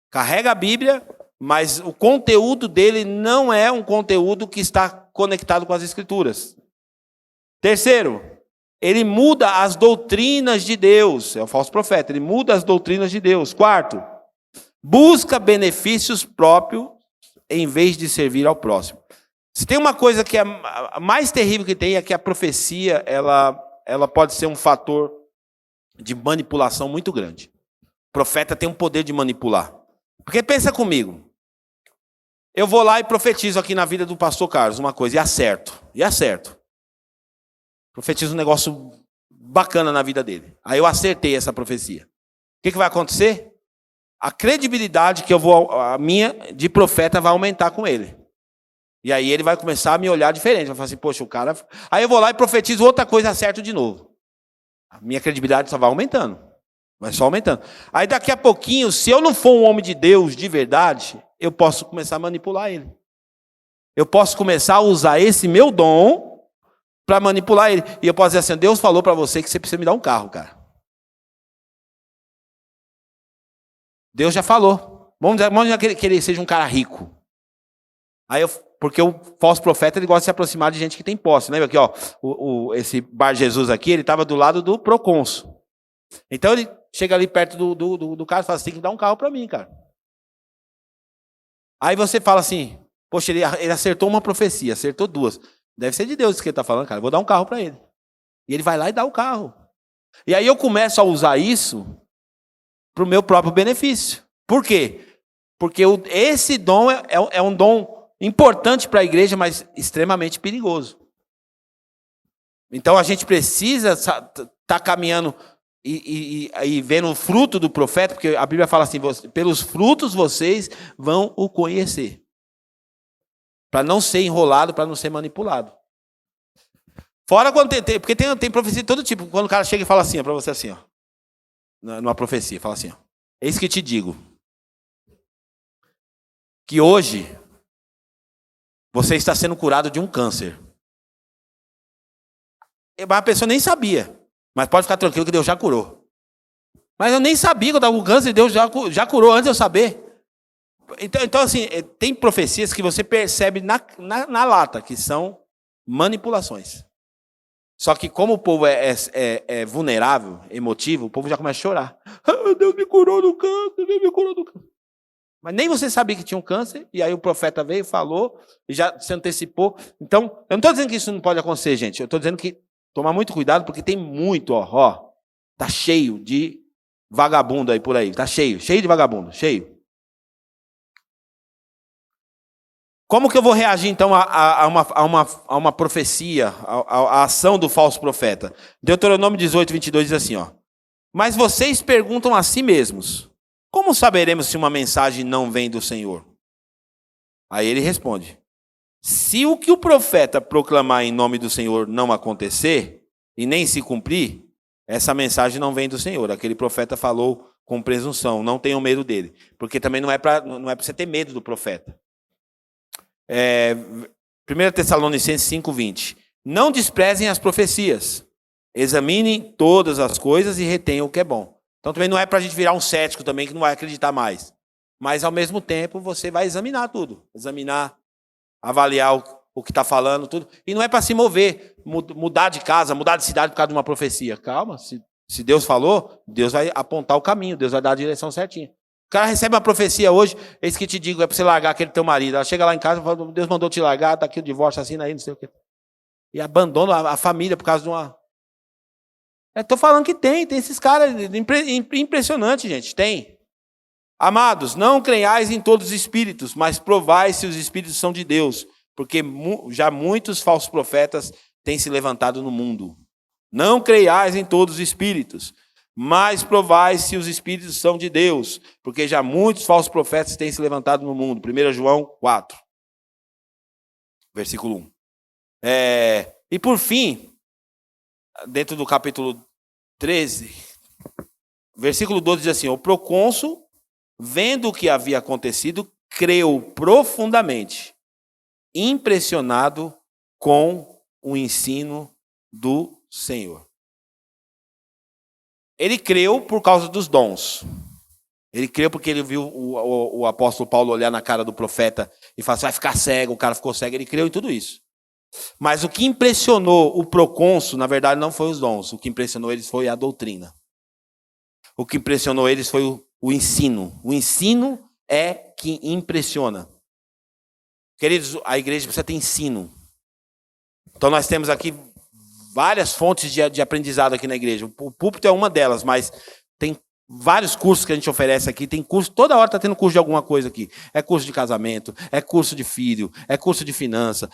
carrega a Bíblia, mas o conteúdo dele não é um conteúdo que está conectado com as Escrituras. Terceiro, ele muda as doutrinas de Deus. É o falso profeta, ele muda as doutrinas de Deus. Quarto, busca benefícios próprios em vez de servir ao próximo. Se tem uma coisa que é a mais terrível que tem, é que a profecia, ela pode ser um fator de manipulação muito grande. O profeta tem um poder de manipular. Porque pensa comigo, eu vou lá e profetizo aqui na vida do pastor Carlos uma coisa, e acerto. Profetizo um negócio bacana na vida dele. Aí eu acertei essa profecia. O que vai acontecer? A credibilidade que a minha de profeta vai aumentar com ele. E aí ele vai começar a me olhar diferente. Vai falar assim, poxa, o cara... Aí eu vou lá e profetizo outra coisa, acerto de novo. A minha credibilidade só vai aumentando. Vai só aumentando. Aí daqui a pouquinho, se eu não for um homem de Deus de verdade, eu posso começar a manipular ele. Eu posso começar a usar esse meu dom para manipular ele. E eu posso dizer assim, Deus falou para você que você precisa me dar um carro, cara. Deus já falou. Vamos dizer que ele seja um cara rico. Porque o falso profeta ele gosta de se aproximar de gente que tem posse. Lembra aqui, ó, esse Bar Jesus aqui, ele estava do lado do procônsul. Então ele chega ali perto do cara e fala assim, tem que dar um carro para mim, cara. Aí você fala assim, poxa, ele acertou uma profecia, acertou duas. Deve ser de Deus isso que ele está falando, cara. Eu vou dar um carro para ele. E ele vai lá e dá o carro. E aí eu começo a usar isso para o meu próprio benefício. Por quê? Porque esse dom é um dom importante para a igreja, mas extremamente perigoso. Então a gente precisa estar caminhando e vendo o fruto do profeta, porque a Bíblia fala assim, pelos frutos vocês vão o conhecer. Para não ser enrolado, para não ser manipulado. Fora quando porque tem profecia de todo tipo. Quando o cara chega e fala assim, para você assim, ó, numa profecia, fala assim, ó, eis que te digo, que hoje você está sendo curado de um câncer. A pessoa nem sabia, mas pode ficar tranquilo que Deus já curou. Mas eu nem sabia que eu estava com câncer e Deus já curou antes de eu saber. Então, assim, tem profecias que você percebe na lata, que são manipulações. Só que como o povo é vulnerável, emotivo, o povo já começa a chorar. Ah, Deus me curou do câncer, Deus me curou do câncer. Mas nem você sabia que tinha um câncer, e aí o profeta veio, falou, e já se antecipou. Então, eu não estou dizendo que isso não pode acontecer, gente. Eu estou dizendo que tomar muito cuidado, porque tem muito, tá cheio de vagabundo aí por aí. Tá cheio de vagabundo, cheio. Como que eu vou reagir, então, a uma profecia, a ação do falso profeta? Deuteronômio 18, 22 diz assim, ó. Mas vocês perguntam a si mesmos, como saberemos se uma mensagem não vem do Senhor? Aí ele responde, se o que o profeta proclamar em nome do Senhor não acontecer, e nem se cumprir, essa mensagem não vem do Senhor. Aquele profeta falou com presunção, não tenham medo dele. Porque também não é para você ter medo do profeta. 1 Tessalonicenses 5:20. Não desprezem as profecias. Examinem todas as coisas e retenham o que é bom. Então também não é para a gente virar um cético também que não vai acreditar mais. Mas ao mesmo tempo você vai examinar tudo. Examinar, avaliar o que está falando, tudo. E não é para se mover, mudar de casa, mudar de cidade por causa de uma profecia. Calma, se Deus falou, Deus vai apontar o caminho, Deus vai dar a direção certinha. O cara recebe uma profecia hoje, eis que te digo, é para você largar aquele teu marido. Ela chega lá em casa e fala, Deus mandou te largar, está aqui o divórcio, assina aí, não sei o quê. E abandona a família por causa de uma... Estou falando que tem esses caras, impressionante, gente, tem. Amados, não creiais em todos os espíritos, mas provai se os espíritos são de Deus, porque já muitos falsos profetas têm se levantado no mundo. Não creiais em todos os espíritos, mas provai se os espíritos são de Deus, porque já muitos falsos profetas têm se levantado no mundo. 1 João 4, versículo 1. E por fim, dentro do capítulo 13, versículo 12 diz assim, o procônsul, vendo o que havia acontecido, creu profundamente, impressionado com o ensino do Senhor. Ele creu por causa dos dons. Ele creu porque ele viu o apóstolo Paulo olhar na cara do profeta e falar assim, vai ficar cego, o cara ficou cego. Ele creu em tudo isso. Mas o que impressionou o procônsul, na verdade, não foi os dons. O que impressionou eles foi a doutrina. O que impressionou eles foi o ensino. O ensino é que impressiona. Queridos, a igreja precisa ter ensino. Então nós temos aqui várias fontes de aprendizado aqui na igreja. O púlpito é uma delas, mas tem vários cursos que a gente oferece aqui. Tem curso, toda hora está tendo curso de alguma coisa aqui. É curso de casamento, é curso de filho, é curso de finança,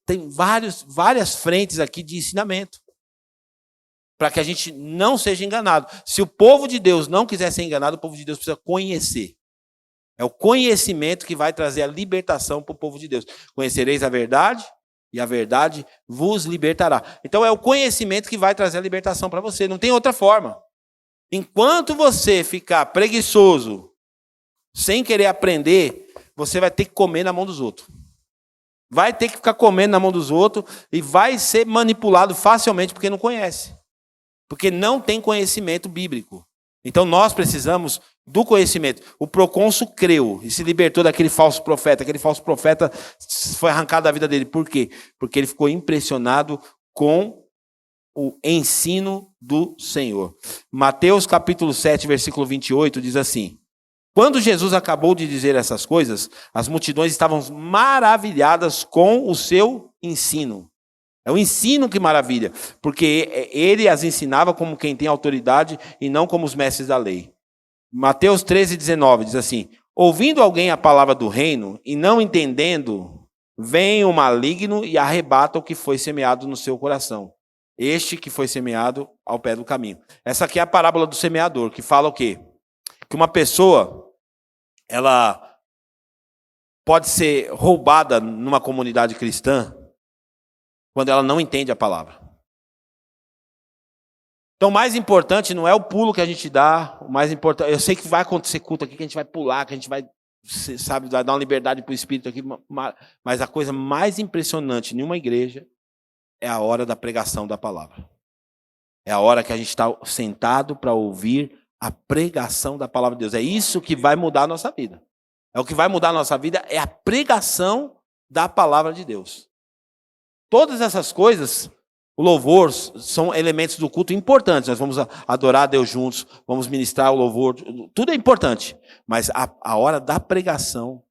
tem várias frentes aqui de ensinamento. Para que a gente não seja enganado. Se o povo de Deus não quiser ser enganado, o povo de Deus precisa conhecer. É o conhecimento que vai trazer a libertação para o povo de Deus. Conhecereis a verdade e a verdade vos libertará. Então é o conhecimento que vai trazer a libertação para você. Não tem outra forma. Enquanto você ficar preguiçoso, sem querer aprender, você vai ter que comer na mão dos outros. Vai ter que ficar comendo na mão dos outros e vai ser manipulado facilmente porque não conhece. Porque não tem conhecimento bíblico. Então nós precisamos do conhecimento. O procônsul creu e se libertou daquele falso profeta. Aquele falso profeta foi arrancado da vida dele. Por quê? Porque ele ficou impressionado com o ensino do Senhor. Mateus capítulo 7, versículo 28 diz assim, quando Jesus acabou de dizer essas coisas, as multidões estavam maravilhadas com o seu ensino. É o ensino que maravilha, porque ele as ensinava como quem tem autoridade e não como os mestres da lei. Mateus 13, 19 diz assim, ouvindo alguém a palavra do reino e não entendendo, vem o maligno e arrebata o que foi semeado no seu coração. Este que foi semeado ao pé do caminho. Essa aqui é a parábola do semeador, que fala o quê? Que uma pessoa, ela pode ser roubada numa comunidade cristã quando ela não entende a palavra. Então, o mais importante não é o pulo que a gente dá, o mais importante, eu sei que vai acontecer culto aqui, que a gente vai pular, que a gente vai, sabe, vai dar uma liberdade para o Espírito aqui, mas a coisa mais impressionante em uma igreja é a hora da pregação da palavra. É a hora que a gente está sentado para ouvir a pregação da palavra de Deus. É isso que vai mudar a nossa vida. É o que vai mudar a nossa vida, é a pregação da palavra de Deus. Todas essas coisas, o louvor, são elementos do culto importantes. Nós vamos adorar a Deus juntos, vamos ministrar o louvor, tudo é importante. Mas a hora da pregação.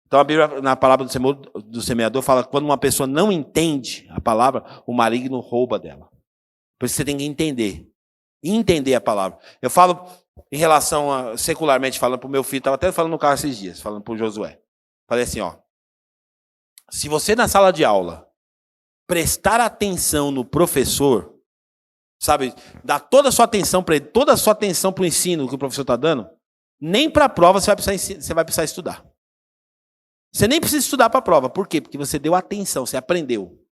Então a Bíblia, na palavra do semeador, fala que quando uma pessoa não entende a palavra, o maligno rouba dela. Por isso você tem que entender a palavra. Eu falo em relação a, secularmente falando para o meu filho, estava até falando no carro esses dias, falando para o Josué. Falei assim, ó. Se você na sala de aula prestar atenção no professor, sabe, dar toda a sua atenção para ele, toda a sua atenção para o ensino que o professor está dando, nem para a prova você vai precisar estudar. Você nem precisa estudar para a prova. Por quê? Porque você deu atenção, você aprendeu.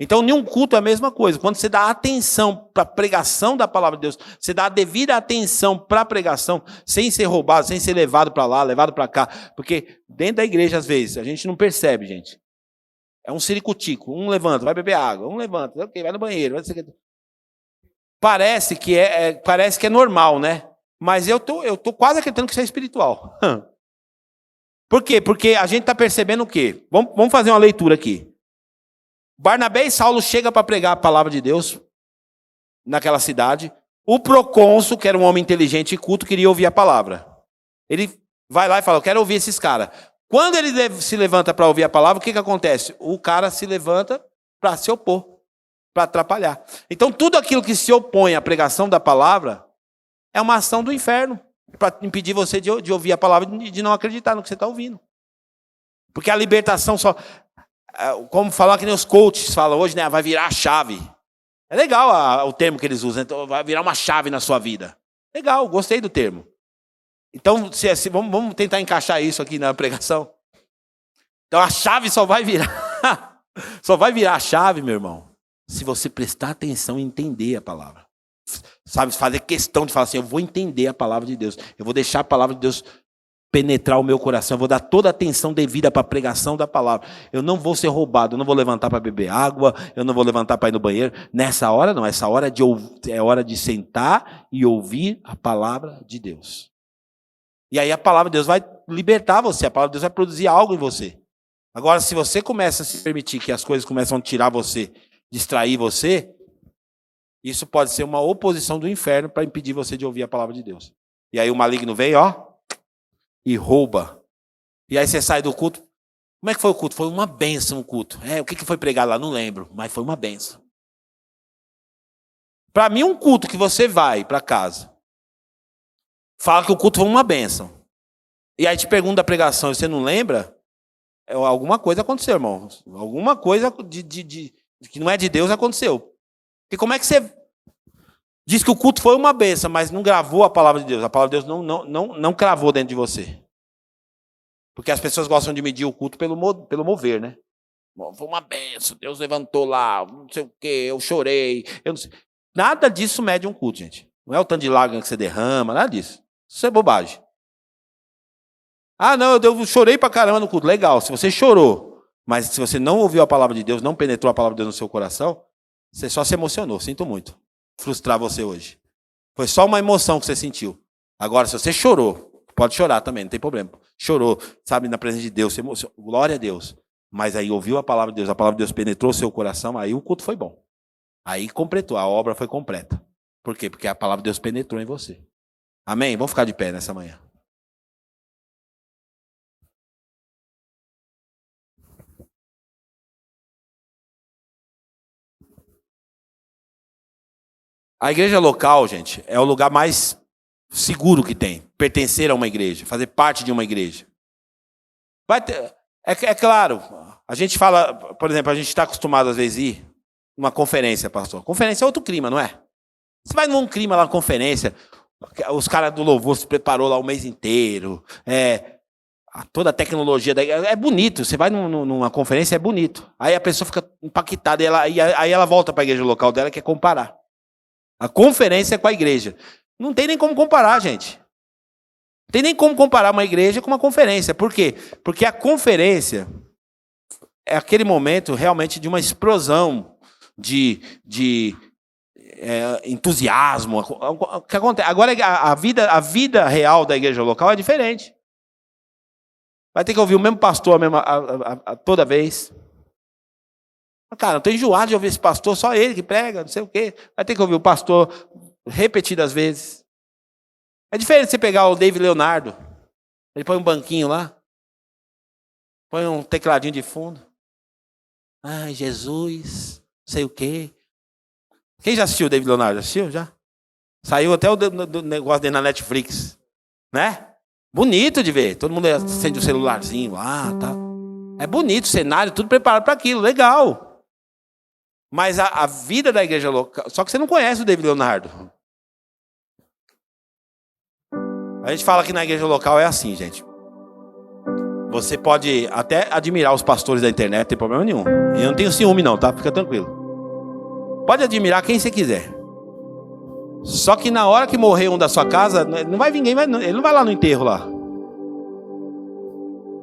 Então, em um culto é a mesma coisa. Quando você dá atenção para a pregação da palavra de Deus, você dá a devida atenção para a pregação, sem ser roubado, sem ser levado para lá, levado para cá. Porque dentro da igreja, às vezes, a gente não percebe, gente. É um ciricutico. Um levanta, vai beber água. Um levanta, vai no banheiro. Parece que é normal, né? Mas eu tô quase acreditando que isso é espiritual. Por quê? Porque a gente está percebendo o quê? Vamos fazer uma leitura aqui. Barnabé e Saulo chegam para pregar a palavra de Deus naquela cidade. O procônsul, que era um homem inteligente e culto, queria ouvir a palavra. Ele vai lá e fala, eu quero ouvir esses caras. Quando ele se levanta para ouvir a palavra, o que acontece? O cara se levanta para se opor, para atrapalhar. Então, tudo aquilo que se opõe à pregação da palavra é uma ação do inferno, para impedir você de ouvir a palavra e de não acreditar no que você está ouvindo. Porque a libertação só... Como falar que nem os coaches falam hoje, né? Vai virar a chave. É legal o termo que eles usam. Então, vai virar uma chave na sua vida. Legal, gostei do termo. Então, vamos tentar encaixar isso aqui na pregação. Então, a chave só vai virar. Só vai virar a chave, meu irmão, se você prestar atenção e entender a palavra. Sabe, fazer questão de falar assim, eu vou entender a palavra de Deus. Eu vou deixar a palavra de Deus penetrar o meu coração, eu vou dar toda a atenção devida para a pregação da palavra. Eu não vou ser roubado, eu não vou levantar para beber água, eu não vou levantar para ir no banheiro. Nessa hora não, essa hora é hora de sentar e ouvir a palavra de Deus. E aí a palavra de Deus vai libertar você, a palavra de Deus vai produzir algo em você. Agora, se você começa a se permitir que as coisas começam a tirar você, distrair você, isso pode ser uma oposição do inferno para impedir você de ouvir a palavra de Deus. E aí o maligno vem, ó, e rouba. E aí você sai do culto. Como é que foi o culto? Foi uma bênção o culto. O que foi pregado lá? Não lembro, mas foi uma bênção. Para mim, um culto que você vai para casa, fala que o culto foi uma bênção. E aí te pergunta a pregação e você não lembra? Alguma coisa aconteceu, irmão. Alguma coisa que não é de Deus aconteceu. Porque como é que você diz que o culto foi uma bênção, mas não gravou a palavra de Deus? A palavra de Deus não cravou dentro de você. Porque as pessoas gostam de medir o culto pelo mover, né? Foi uma bênção, Deus levantou lá, não sei o quê, eu chorei. Eu não sei. Nada disso mede um culto, gente. Não é o tanto de lágrimas que você derrama, nada disso. Isso é bobagem. Ah, não, eu chorei pra caramba no culto. Legal, se você chorou, mas se você não ouviu a palavra de Deus, não penetrou a palavra de Deus no seu coração, você só se emocionou. Sinto muito frustrar você hoje. Foi só uma emoção que você sentiu. Agora, se você chorou, pode chorar também, não tem problema. Chorou, sabe, na presença de Deus, se emocionou. Glória a Deus. Mas aí ouviu a palavra de Deus penetrou o seu coração, aí o culto foi bom. Aí completou, a obra foi completa. Por quê? Porque a palavra de Deus penetrou em você. Amém? Vamos ficar de pé nessa manhã. A igreja local, gente, é o lugar mais seguro que tem. Pertencer a uma igreja, fazer parte de uma igreja. É claro, a gente fala, por exemplo, a gente está acostumado às vezes a ir numa conferência, pastor. Conferência é outro clima, não é? Você vai num clima lá na conferência, os caras do louvor se preparou lá o mês inteiro, toda a tecnologia é bonito. Você vai numa conferência, é bonito. Aí a pessoa fica impactada aí ela volta para a igreja local dela e quer comparar. A conferência é com a igreja. Não tem nem como comparar, gente. Não tem nem como comparar uma igreja com uma conferência. Por quê? Porque a conferência é aquele momento realmente de uma explosão de entusiasmo. O que acontece? Agora a vida real da igreja local é diferente. Vai ter que ouvir o mesmo pastor toda vez. Cara, eu estou enjoado de ouvir esse pastor, só ele que prega, não sei o quê. Vai ter que ouvir o pastor repetidas vezes. É diferente você pegar o David Leonardo. Ele põe um banquinho lá. Põe um tecladinho de fundo. Ai, Jesus, não sei o quê. Quem já assistiu o David Leonardo? Assistiu já? Saiu até o negócio dele na Netflix. Né? Bonito de ver. Todo mundo acende o celularzinho lá, tá? É bonito o cenário, tudo preparado para aquilo, legal. Mas a vida da igreja local... Só que você não conhece o David Leonardo. A gente fala que na igreja local é assim, gente. Você pode até admirar os pastores da internet, não tem problema nenhum. Eu não tenho ciúme não, tá? Fica tranquilo. Pode admirar quem você quiser. Só que na hora que morrer um da sua casa, não vai ninguém, ele não vai lá no enterro lá.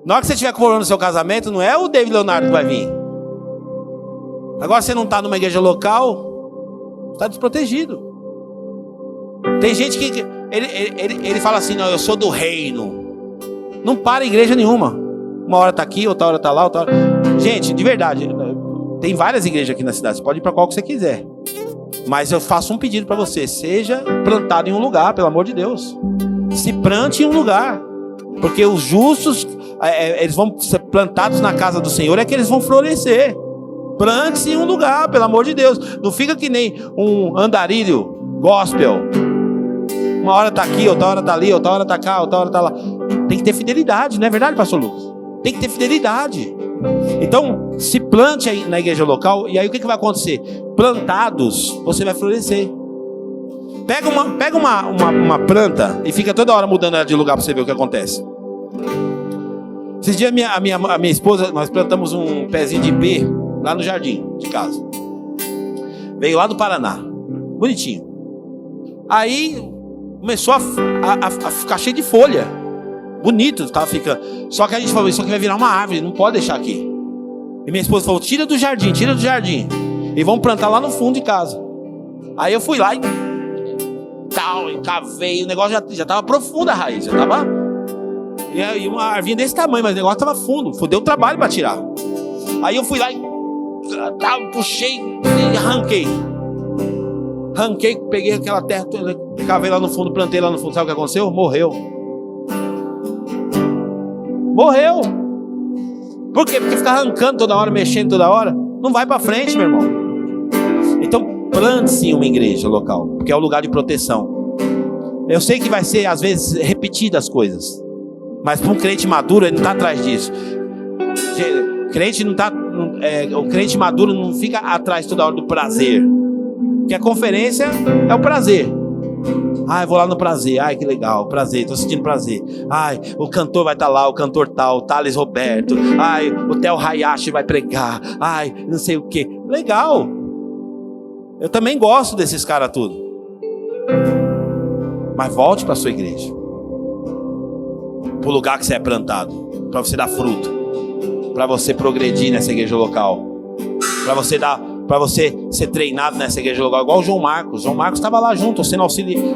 Na hora que você estiver com problema no seu casamento, não é o David Leonardo que vai vir. Agora você não está numa igreja local, está desprotegido. Tem gente que ele fala assim, não, eu sou do reino. Não para igreja nenhuma. Uma hora está aqui, outra hora está lá, outra hora... Gente, de verdade, tem várias igrejas aqui na cidade. Você pode ir para qual que você quiser. Mas eu faço um pedido para você. Seja plantado em um lugar, pelo amor de Deus. Se plante em um lugar. Porque os justos, eles vão ser plantados na casa do Senhor, é que eles vão florescer. Plante-se em um lugar, pelo amor de Deus. Não fica que nem um andarilho gospel. Uma hora está aqui, outra hora está ali, outra hora está cá, outra hora está lá. Tem que ter fidelidade, não é verdade, pastor Lucas? Tem que ter fidelidade. Então, se plante aí na igreja local, e aí o que vai acontecer? Plantados, você vai florescer. Pega uma planta e fica toda hora mudando ela de lugar para você ver o que acontece. Esses dias a minha esposa, nós plantamos um pezinho de ipê lá no jardim de casa. Veio lá do Paraná, bonitinho. Aí começou a ficar cheio de folha. Bonito, tava ficando. Só que a gente falou, isso aqui vai virar uma árvore, não pode deixar aqui. E minha esposa falou, tira do jardim. E vamos plantar lá no fundo de casa. Aí eu fui lá e cavei. O negócio já tava profundo a raiz. Já tava. E uma arvinha desse tamanho, mas o negócio tava fundo. Deu trabalho para tirar. Aí eu fui lá e puxei e arranquei. Peguei aquela terra, cavei lá no fundo, plantei lá no fundo. Sabe o que aconteceu? Morreu. Por quê? Porque ficar arrancando toda hora, mexendo toda hora, não vai para frente, meu irmão. Então, plante-se uma igreja local, porque é um lugar de proteção. Eu sei que vai ser, às vezes, repetidas as coisas, mas para um crente maduro, ele não está atrás disso. O crente maduro não fica atrás toda hora do prazer, porque a conferência é o prazer. Eu vou lá no prazer. Que legal, prazer, tô sentindo prazer. O cantor vai estar lá, o cantor tal, Thales Roberto. O Theo Hayashi vai pregar. Não sei o que. Legal. Eu também gosto desses caras tudo. Mas volte para sua igreja, para o lugar que você é plantado, para você dar fruto, para você progredir nessa igreja local, para você ser treinado nessa igreja local, igual o João Marcos. João Marcos estava lá junto, sendo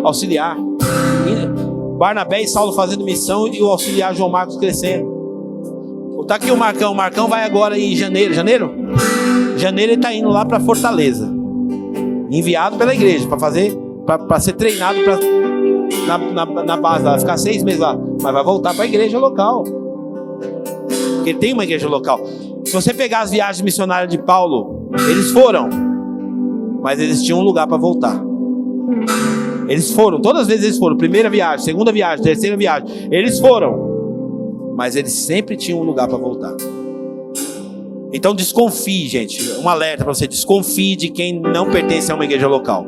auxiliar. E Barnabé e Saulo fazendo missão e o auxiliar João Marcos crescendo. Tá aqui o Marcão. O Marcão vai agora em janeiro. Janeiro ele está indo lá para Fortaleza, enviado pela igreja para ser treinado na base lá, vai ficar 6 meses lá, mas vai voltar para a igreja local, porque ele tem uma igreja local. Se você pegar as viagens missionárias de Paulo, eles foram, mas eles tinham um lugar para voltar. Eles foram, todas as vezes eles foram. Primeira viagem, segunda viagem, terceira viagem, eles foram, mas eles sempre tinham um lugar para voltar. Então desconfie, gente, um alerta para você: desconfie de quem não pertence a uma igreja local.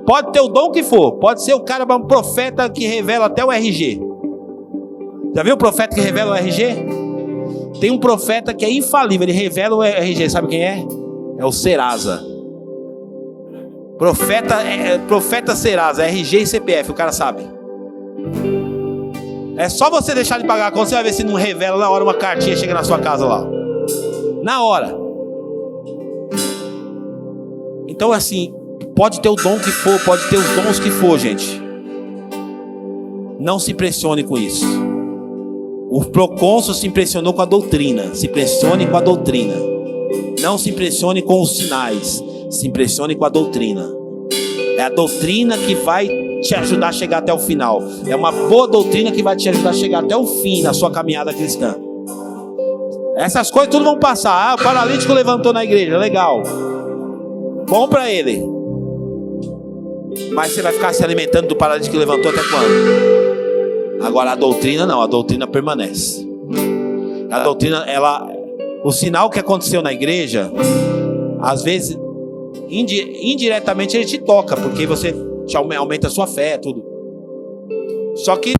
Pode ter o dom que for, pode ser o cara, um profeta que revela até o RG. Já viu o profeta que revela o RG? Tem um profeta que é infalível, ele revela o RG, sabe quem é? É o Serasa. Profeta Serasa, RG e CPF, o cara sabe. É só você deixar de pagar a conta, você vai ver se não revela na hora uma cartinha chega na sua casa lá. Na hora. Então assim, pode ter o dom que for, pode ter os dons que for, gente. Não se impressione com isso. O procônsul se impressionou com a doutrina. Se impressione com a doutrina. Não se impressione com os sinais. Se impressione com a doutrina. É a doutrina que vai te ajudar a chegar até o final. É uma boa doutrina que vai te ajudar a chegar até o fim na sua caminhada cristã. Essas coisas tudo vão passar. O paralítico levantou na igreja, legal, bom para ele. Mas você vai ficar se alimentando do paralítico que levantou até quando? Agora a doutrina não, a doutrina permanece. A doutrina, o sinal que aconteceu na igreja, às vezes, indiretamente ele te toca, porque você aumenta a sua fé, tudo. Só que